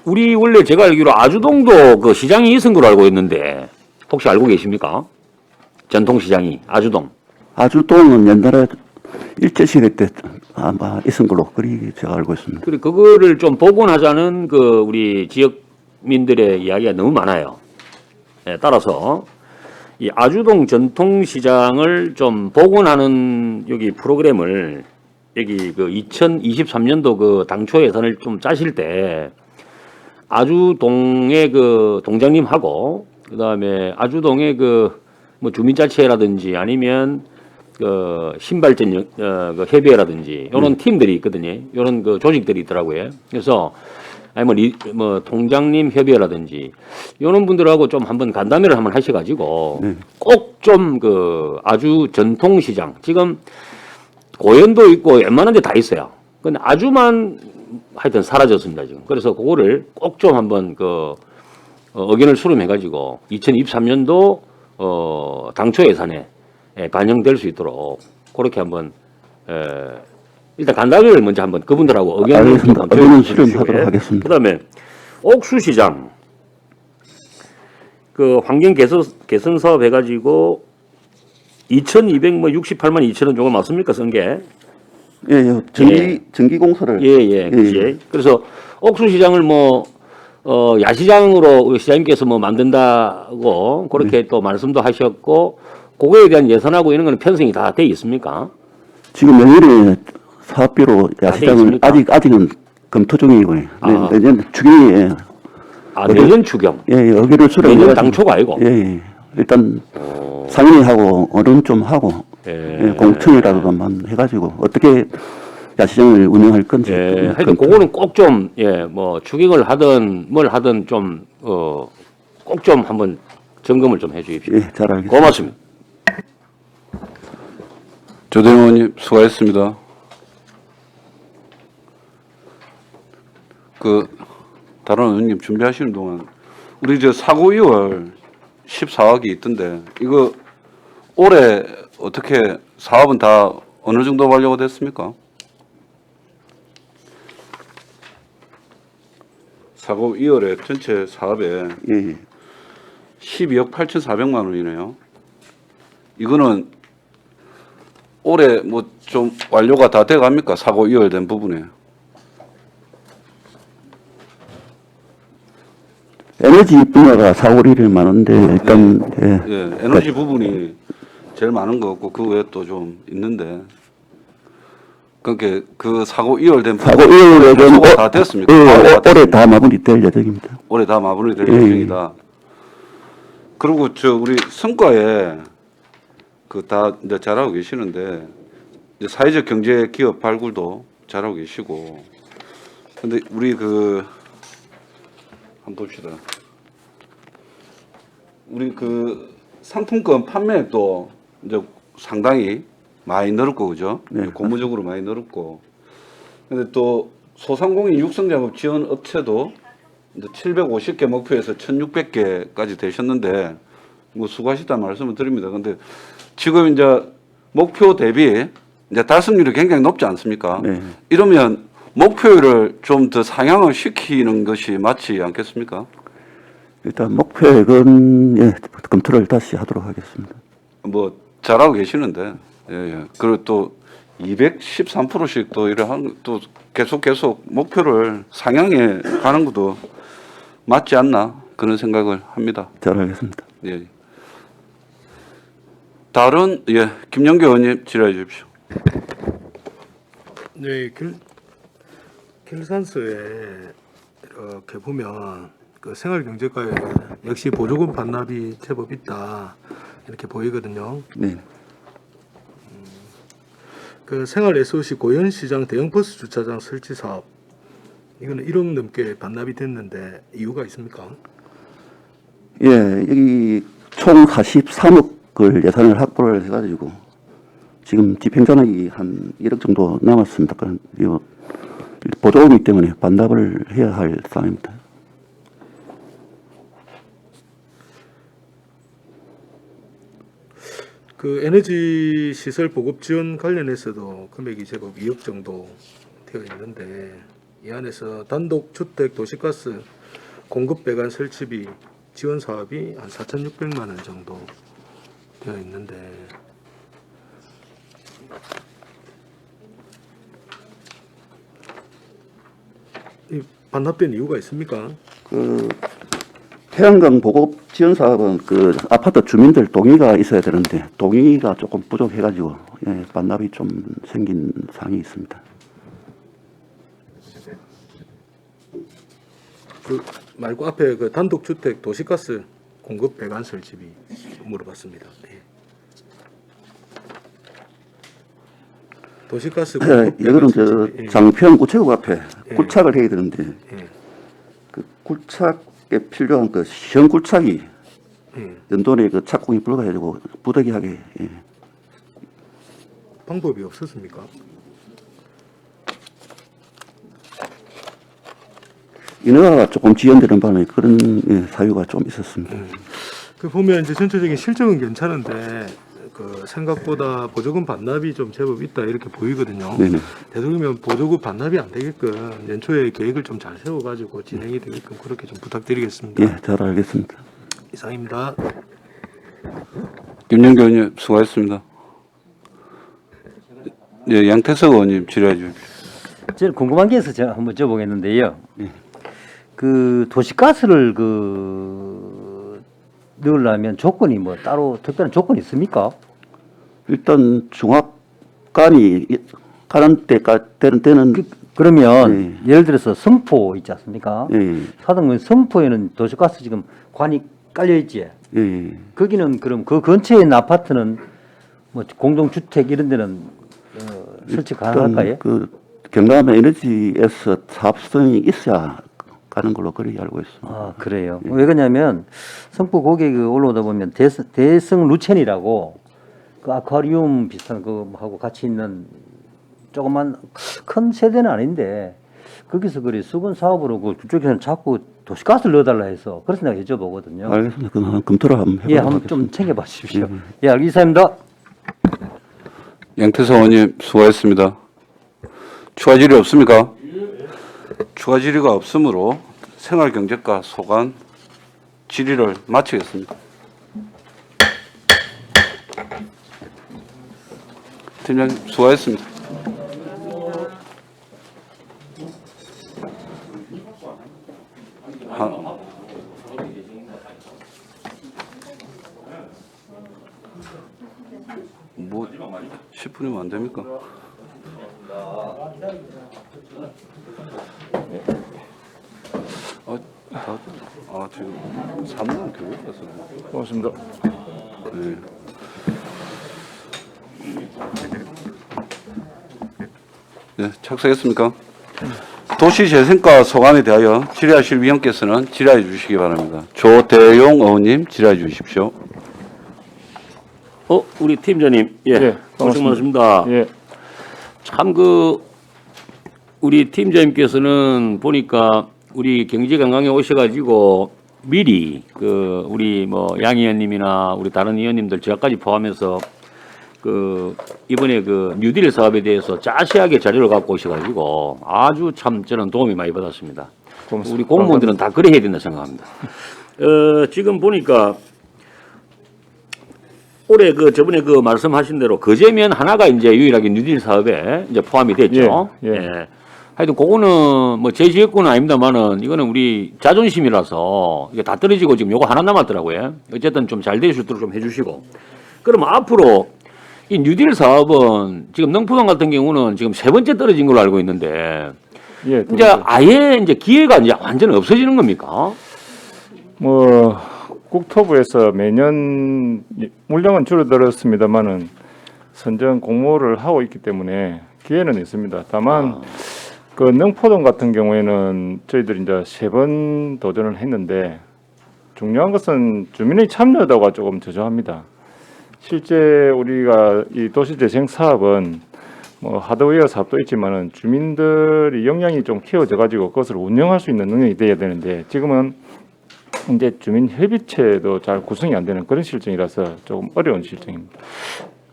우리 원래 제가 알기로 아주동도 그 시장이 있은 걸로 알고 있는데 혹시 알고 계십니까? 전통시장이 아주동. 아주동은 옛날에 일제시대 때 아마 있은 걸로 그리 제가 알고 있습니다. 그리고 그거를 좀 복원하자는 그 우리 지역민들의 이야기가 너무 많아요. 예, 따라서 이 아주동 전통시장을 좀 복원하는 여기 프로그램을 여기 그 2023년도 그 당초 예산을 좀 짜실 때 아주동의 그 동장님하고 그다음에 아주동의 그 뭐 주민자치회라든지 아니면 그 신발전 그 협의회라든지 이런 팀들이 있거든요. 이런 그 조직들이 있더라고요. 그래서 아니 뭐 통장님 협의회라든지 이런 분들하고 좀 한번 간담회를 한번 하셔가지고 꼭 좀 그 아주 전통시장 지금 고현도 있고 웬만한 데 다 있어요. 근데 아주만 하여튼 사라졌습니다 지금. 그래서 그거를 꼭 좀 한번 그 의견을 수렴해가지고 2023년도 당초 예산에 반영될 수 있도록 그렇게 한번 일단 간담회를 먼저 한번 그분들하고 의견을 의견 수렴하도록 하겠습니다. 그다음에 옥수시장 그 환경 개선 사업 해가지고 2,268만 2천 원 정도 맞습니까 쓴 게? 예, 전기 공사를 그렇지. 그래서 옥수시장을 뭐 야시장으로 우리 시장님께서 뭐 만든다고 그렇게 또 말씀도 하셨고 그거에 대한 예산하고 이런 거는 편성이 다 돼 있습니까? 지금 내년에 사업비로 야시장을 아직은 검토 중이고요. 내년 추경에 내년 추경. 여기를 수렴. 내년 당초가 아니고. 일단 상인회하고 어른 좀 하고 공청회라도만 해가지고 어떻게 야시장을 운영할 건지. 예, 하여튼 그거는 꼭 좀, 예, 뭐, 추경을 하든 뭘 하든 좀, 꼭 좀 한번 점검을 좀 해 주십시오. 예, 잘 알겠습니다. 고맙습니다. 조대영 의원님 수고하셨습니다. 다른 의원님 준비하시는 동안 우리 저 사고 2월 14억이 있던데 이거 올해 어떻게 사업은 다 어느 정도 완료가 됐습니까? 사고 2월에 전체 사업에 예, 12억 8,400만 원이네요. 이거는 올해 뭐 좀 완료가 다 돼 갑니까? 사고 2월 된 부분에. 에너지 분야가 사고 일이 많은데 일단 예, 에너지 부분이 제일 많은 거 같고 그 외에 또 좀 있는데 그러니까 그 사고 2월 된 사고 부분 2월에 회수가 다 됐습니까? 올해 다 마무리될 예정입니다. 올해 다 마무리될 예, 예. 예정이다. 그리고 우리 성과에 다 이제 잘하고 계시는데 이제 사회적 경제 기업 발굴도 잘하고 계시고 근데 우리 한번 봅시다. 우리 상품권 판매액도 이제 상당히 많이 늘었고 그죠? 네. 고무적으로 많이 늘었고 근데 또 소상공인 육성작업 지원 업체도 이제 750개 목표에서 1,600개까지 되셨는데 뭐 수고하셨다는 말씀을 드립니다. 근데 지금 이제 목표 대비 이제 달성률이 굉장히 높지 않습니까? 네. 이러면 목표를 좀 더 상향을 시키는 것이 맞지 않겠습니까? 일단 목표액은 예, 검토를 다시 하도록 하겠습니다. 뭐 잘하고 계시는데 예. 그리고 또 213%씩 또 또 계속 목표를 상향해 가는 것도 맞지 않나 그런 생각을 합니다. 잘 알겠습니다. 예. 다른 김영교 의원님 질의해 주십시오. 네, 길산서에 이렇게 보면 생활경제과에 역시 보조금 반납이 제법 있다 이렇게 보이거든요. 네. 생활 SOC 고현시장 대형 버스 주차장 설치 사업 이거는 1억 넘게 반납이 됐는데 이유가 있습니까? 예, 여기 총 43억을 예산을 확보를 해가지고 지금 집행전액이 한 1억 정도 남았습니다. 그러니까 보조금이기 때문에 반납을 해야 할 상황입니다. 에너지 시설 보급 지원 관련해서도 금액이 제법 2억 정도 되어 있는데 이 안에서 단독 주택 도시가스 공급 배관 설치비 지원 사업이 한 4,600만 원 정도 되어 있는데 이 반납된 이유가 있습니까? 태양광 보급 지원 사업은 아파트 주민들 동의가 있어야 되는데 동의가 조금 부족해가지고 반납이 좀 생긴 사항이 있습니다. 말고 앞에 단독 주택 도시가스 공급 배관 설치비 물어봤습니다. 네. 도시가스 공급 이거는 설치비. 장평 우체국 앞에 예. 굴착을 해야 되는데 예. 굴착에 필요한 시형 굴착이 예. 연돈에 착공이 불가해가지고 부득이하게 방법이 없었습니까? 인허가가 조금 지연되는 바람에 그런 사유가 좀 있었습니다. 보면 이제 전체적인 실적은 괜찮은데 생각보다 보조금 반납이 좀 제법 있다 이렇게 보이거든요. 네네. 되도록이면 보조금 반납이 안 되게끔 연초에 계획을 좀 잘 세워가지고 진행이 되게끔 그렇게 좀 부탁드리겠습니다. 예, 잘 알겠습니다. 이상입니다. 김영교 의원님 수고하셨습니다. 예, 양태석 의원님 질의해 주십시오. 저는 궁금한 게 있어서 제가 한번 여쭤보겠는데요. 도시가스를 넣으려면 조건이 뭐 따로 특별한 조건이 있습니까? 일단 중압관이 가는 때는 그러면 예를 들어서 성포 있지 않습니까? 사등면 성포에는 도시가스 지금 관이 깔려 있지. 거기는 그럼 그 근처에 있는 아파트는 뭐 공동주택 이런 데는 설치 가능할까요? 경남 에너지에서 사업성이 있어야 가는 걸로 그렇게 알고 있습니다. 아, 그래요. 왜 그러냐면 성북 고객이 올라오다 보면 대성 루첸이라고 그 아쿠아리움 비슷한 거하고 같이 있는 조그만 큰 세대는 아닌데 거기서 그래 수건 사업으로 그 그쪽에서는 자꾸 도시가스를 넣어달라 해서 그래서 내가 여쭤보거든요. 알겠습니다. 그럼 검토를 한번 해보도록 예, 한번 하겠습니다. 좀 챙겨봐 주십시오. 예, 알겠습니다. 양태석 의원님 수고하셨습니다. 추가 질의 없습니까? 추가 질의가 없으므로 생활경제과 소관 질의를 마치겠습니다. 팀장님 수고하셨습니다. 뭐 10분이면 안 됩니까? 지금 3년 교육에서 고맙습니다. 네. 네, 착수했습니까? 도시재생과 소관에 대하여 질의하실 위원께서는 질의해 주시기 바랍니다. 조대용 의원님 질의해 주십시오. 우리 팀장님, 예, 고생 많으십니다. 예. 참 우리 팀장님께서는 보니까 우리 경제관광에 오셔가지고 미리 우리 양 의원님이나 우리 다른 의원님들 저까지 포함해서 이번에 뉴딜 사업에 대해서 자세하게 자료를 갖고 오셔가지고 아주 참 저는 도움이 많이 받았습니다. 고맙습니다. 우리 공무원들은 다 그래 해야 된다 생각합니다. 지금 보니까 올해 저번에 말씀하신 대로 거제면 하나가 이제 유일하게 뉴딜 사업에 이제 포함이 됐죠. 예. 하여튼 그거는 제 지역구는 아닙니다만은 이거는 우리 자존심이라서 이게 다 떨어지고 지금 요거 하나 남았더라고요. 어쨌든 좀 잘 될 수 있도록 좀 해주시고. 그럼 앞으로 이 뉴딜 사업은 지금 능포동 같은 경우는 지금 3번째 떨어진 걸로 알고 있는데 예. 이제 아예 이제 기회가 이제 완전 없어지는 겁니까? 국토부에서 매년 물량은 줄어들었습니다만은 선정 공모를 하고 있기 때문에 기회는 있습니다. 다만 능포동 같은 경우에는 저희들이 이제 3번 도전을 했는데 중요한 것은 주민의 참여도가 조금 저조합니다. 실제 우리가 이 도시재생 사업은 하드웨어 사업도 있지만은 주민들이 역량이 좀 키워져 가지고 그것을 운영할 수 있는 능력이 돼야 되는데 지금은 이제 주민 협의체도 잘 구성이 안 되는 그런 실정이라서 조금 어려운 실정입니다.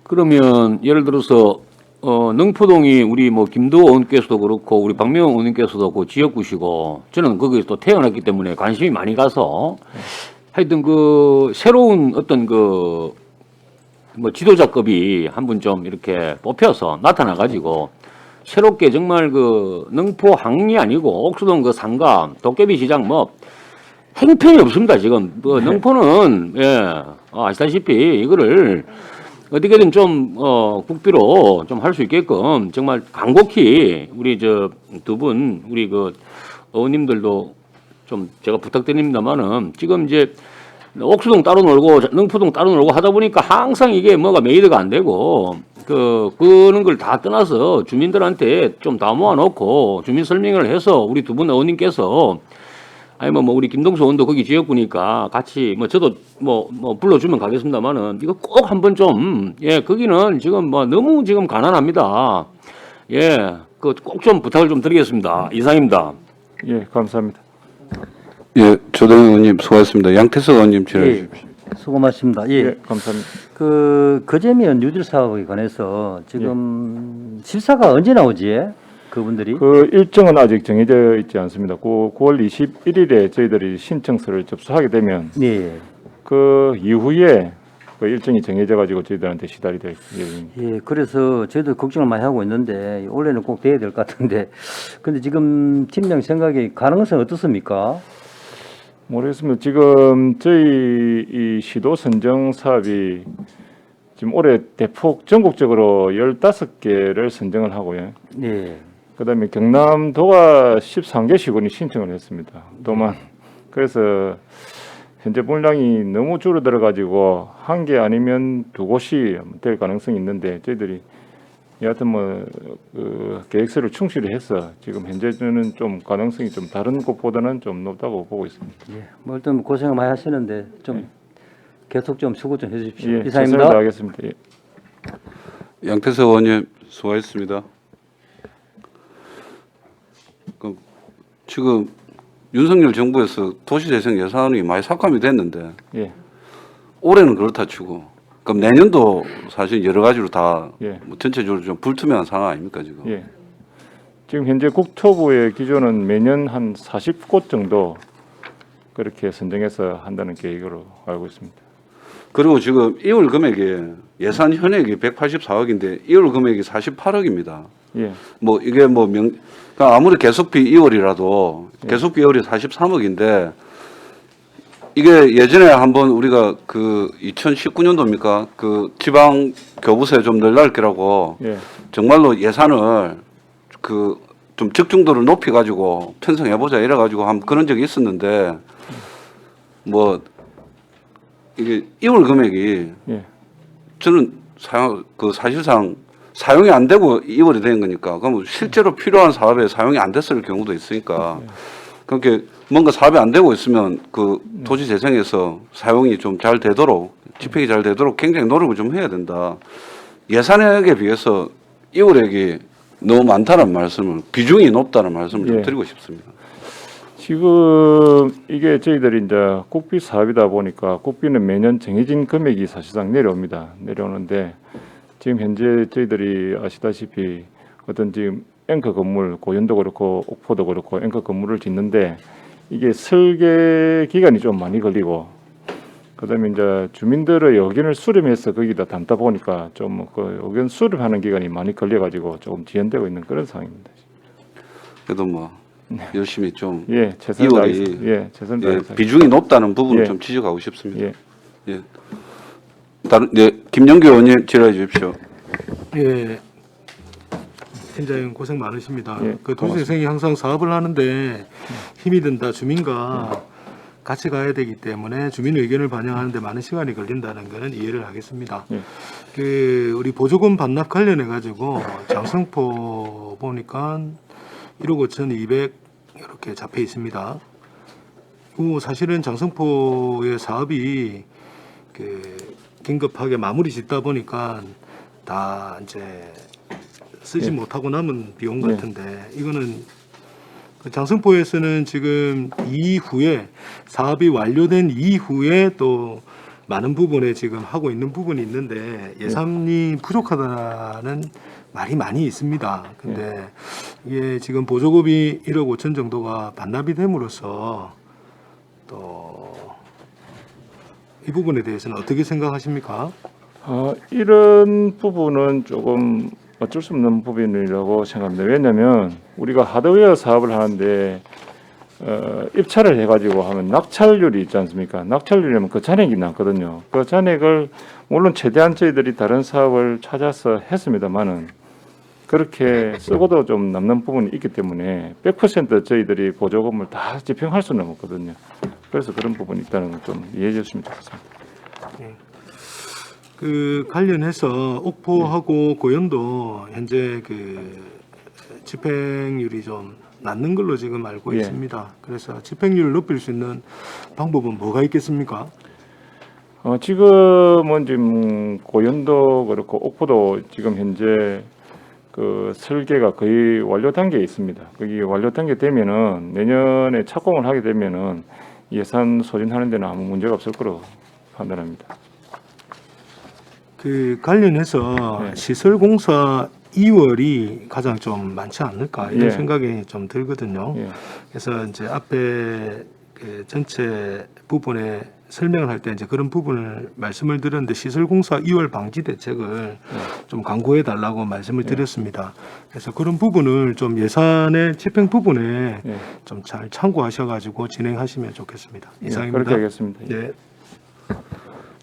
그러면 예를 들어서 능포동이 우리 김도 의원께서도 그렇고 우리 박명호 의원님께서도 그 지역구시고 저는 거기에 또 태어났기 때문에 관심이 많이 가서 하여튼 새로운 어떤 지도자급이 한 분 좀 이렇게 뽑혀서 나타나 가지고 새롭게 정말 능포 항리 아니고 옥수동 상가 도깨비 시장 행편이 없습니다 지금. 능포는 아시다시피 이거를 어떻게든 좀 국비로 좀 할 수 있게끔 정말 간곡히 우리 두 분 우리 의원님들도 좀 제가 부탁드립니다만은 지금 이제 옥수동 따로 놀고 능포동 따로 놀고 하다 보니까 항상 이게 메이드가 안 되고 그런 걸 다 떠나서 주민들한테 좀 다 모아놓고 주민 설명을 해서 우리 두 분 의원님께서 아니면 우리 김동수 의원도 거기 지역구니까 같이 저도 불러주면 가겠습니다만은 이거 꼭 한번 좀 거기는 지금 너무 지금 가난합니다. 꼭 좀 부탁을 좀 드리겠습니다. 이상입니다. 예, 감사합니다. 예, 조대용 의원님 수고하셨습니다. 양태석 의원님 질의해 주십시오. 수고 많습니다. 예, 감사합니다. 거제면 뉴딜 사업에 관해서 지금 실사가 언제 나오지? 그분들이? 일정은 아직 정해져 있지 않습니다. 9월 21일에 저희들이 신청서를 접수하게 되면 그 이후에 일정이 정해져 가지고 저희들한테 시달이 될 예정입니다. 예, 그래서 저희도 걱정을 많이 하고 있는데 올해는 꼭 돼야 될 것 같은데 근데 지금 팀장 생각에 가능성은 어떻습니까? 모르겠습니다. 지금 저희 이 시도 선정 사업이 지금 올해 대폭 전국적으로 15개를 선정을 하고요. 그다음에 경남도가 13개 시군이 신청을 했습니다. 도만. 그래서 현재 물량이 너무 줄어들어 가지고 한 개 아니면 2곳이 될 가능성이 있는데 저희들이 여하튼 그 계획서를 충실히 해서 지금 현재는 좀 가능성이 좀 다른 곳보다는 좀 높다고 보고 있습니다. 예, 뭐 일단 고생을 많이 하시는데 좀 계속 좀 수고 좀 해주십시오. 예, 최선을 이상입니다. 다하겠습니다. 예. 양태석 의원님 수고하셨습니다. 지금 윤석열 정부에서 도시재생 예산이 많이 삭감이 됐는데 예. 올해는 그렇다 치고 그럼 내년도 사실 여러 가지로 다 예. 뭐 전체적으로 좀 불투명한 상황 아닙니까 지금? 예. 지금 현재 국토부의 기조는 매년 한 40곳 정도 그렇게 선정해서 한다는 계획으로 알고 있습니다. 그리고 지금 2월 금액이 예산 현액이 184억인데 2월 금액이 48억입니다. 예. 뭐 이게 뭐 그러니까 아무리 계속비 2월이라도 계속비 2월이 43억인데 이게 예전에 한번 우리가 그 2019년도입니까? 그 지방 교부세 좀 늘릴게라고 예. 정말로 예산을 그 좀 적중도를 높이 가지고 편성해 보자 이래 가지고 한 그런 적이 있었는데 뭐 이게 2월 금액이 예. 저는 사실상 사용이 안 되고 2월이 된 거니까 그럼 실제로 필요한 사업에 사용이 안 됐을 경우도 있으니까 그렇게 뭔가 사업이 안 되고 있으면 그 도시 재생에서 사용이 좀 잘 되도록 집행이 잘 되도록 굉장히 노력을 좀 해야 된다. 예산액에 비해서 2월액이 너무 많다는 말씀을 비중이 높다는 말씀을 좀 예. 드리고 싶습니다. 지금 이게 저희들이 이제 국비 사업이다 보니까 국비는 매년 정해진 금액이 사실상 내려옵니다. 내려오는데 지금 현재 저희들이 아시다시피 어떤 지금 앵커 건물 고현도 그렇고 옥포도 그렇고 앵커 건물을 짓는데 이게 설계 기간이 좀 많이 걸리고 그다음에 이제 주민들의 의견을 수렴해서 거기다 담다 보니까 좀 그 의견 수렴하는 기간이 많이 걸려가지고 조금 지연되고 있는 그런 상황입니다. 그래도 뭐 열심히 좀 예, 최선을 2월이 다하겠습니다. 예, 최선을 다하겠습니다. 비중이 높다는 부분을 예. 좀 지적하고 싶습니다. 예. 예. 다른 김영규 의원님 질의해 주십시오. 예. 팀장님 고생 많으십니다. 예, 그 도시재생이 항상 사업을 하는데 힘이 든다 주민과 같이 가야 되기 때문에 주민 의견을 반영하는데 많은 시간이 걸린다는 것은 이해를 하겠습니다. 예. 그 우리 보조금 반납 관련해 가지고 장성포 보니까 1억 5,200 이렇게 잡혀 있습니다. 사실은 장성포의 사업이 그 긴급하게 마무리 짓다 보니까 다 이제 쓰지 예. 못하고 남은 비용 예. 같은데 이거는 그 장성포에서는 지금 이후에 사업이 완료된 이후에 또 많은 부분에 지금 하고 있는 부분이 있는데 예산이 부족하다는 말이 많이 있습니다. 근데 이게 지금 보조금이 1억 5천 정도가 반납이 됨으로써 또 이 부분에 대해서는 어떻게 생각하십니까? 이런 부분은 조금 어쩔 수 없는 부분이라고 생각합니다. 왜냐하면 우리가 하드웨어 사업을 하는데 입찰을 해가지고 하면 낙찰률이 있지 않습니까? 낙찰률이면 그 잔액이 남거든요. 그 잔액을 물론 최대한 저희들이 다른 사업을 찾아서 했습니다만은 그렇게 쓰고도 좀 남는 부분이 있기 때문에 100% 저희들이 보조금을 다 집행할 수는 없거든요. 그래서 그런 부분이 있다는 걸 좀 이해해 주시면 좋겠습니다. 그 관련해서 옥포하고 고현도 현재 그 집행률이 좀 낮는 걸로 지금 알고 예. 있습니다. 그래서 집행률을 높일 수 있는 방법은 뭐가 있겠습니까? 지금은 지금 고현도 그렇고 옥포도 지금 현재 그 설계가 거의 완료 단계에 있습니다. 거기 완료 단계 되면은 내년에 착공을 하게 되면은 예산 소진하는 데는 아무 문제가 없을 거로 판단합니다. 그 관련해서 네. 시설공사 2월이 가장 좀 많지 않을까 이런 예. 생각이 좀 들거든요. 예. 그래서 이제 앞에 그 전체 부분에 설명을 할 때 이제 그런 부분을 말씀을 드렸는데 시설공사 2월 방지 대책을 좀 강구해 달라고 말씀을 드렸습니다. 그래서 그런 부분을 좀 예산의 집행 부분에 예. 좀 잘 참고하셔가지고 진행하시면 좋겠습니다. 이상입니다. 그렇게 하겠습니다. 네.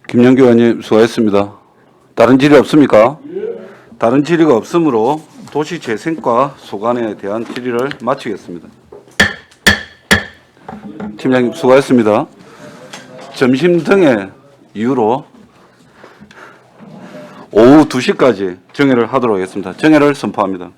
김영규 의원님 수고하셨습니다. 다른 질의 없습니까? 다른 질의가 없으므로 도시재생과 소관에 대한 질의를 마치겠습니다. 팀장님 수고하셨습니다. 점심 등의 이유로 오후 2시까지 정회를 하도록 하겠습니다. 정회를 선포합니다.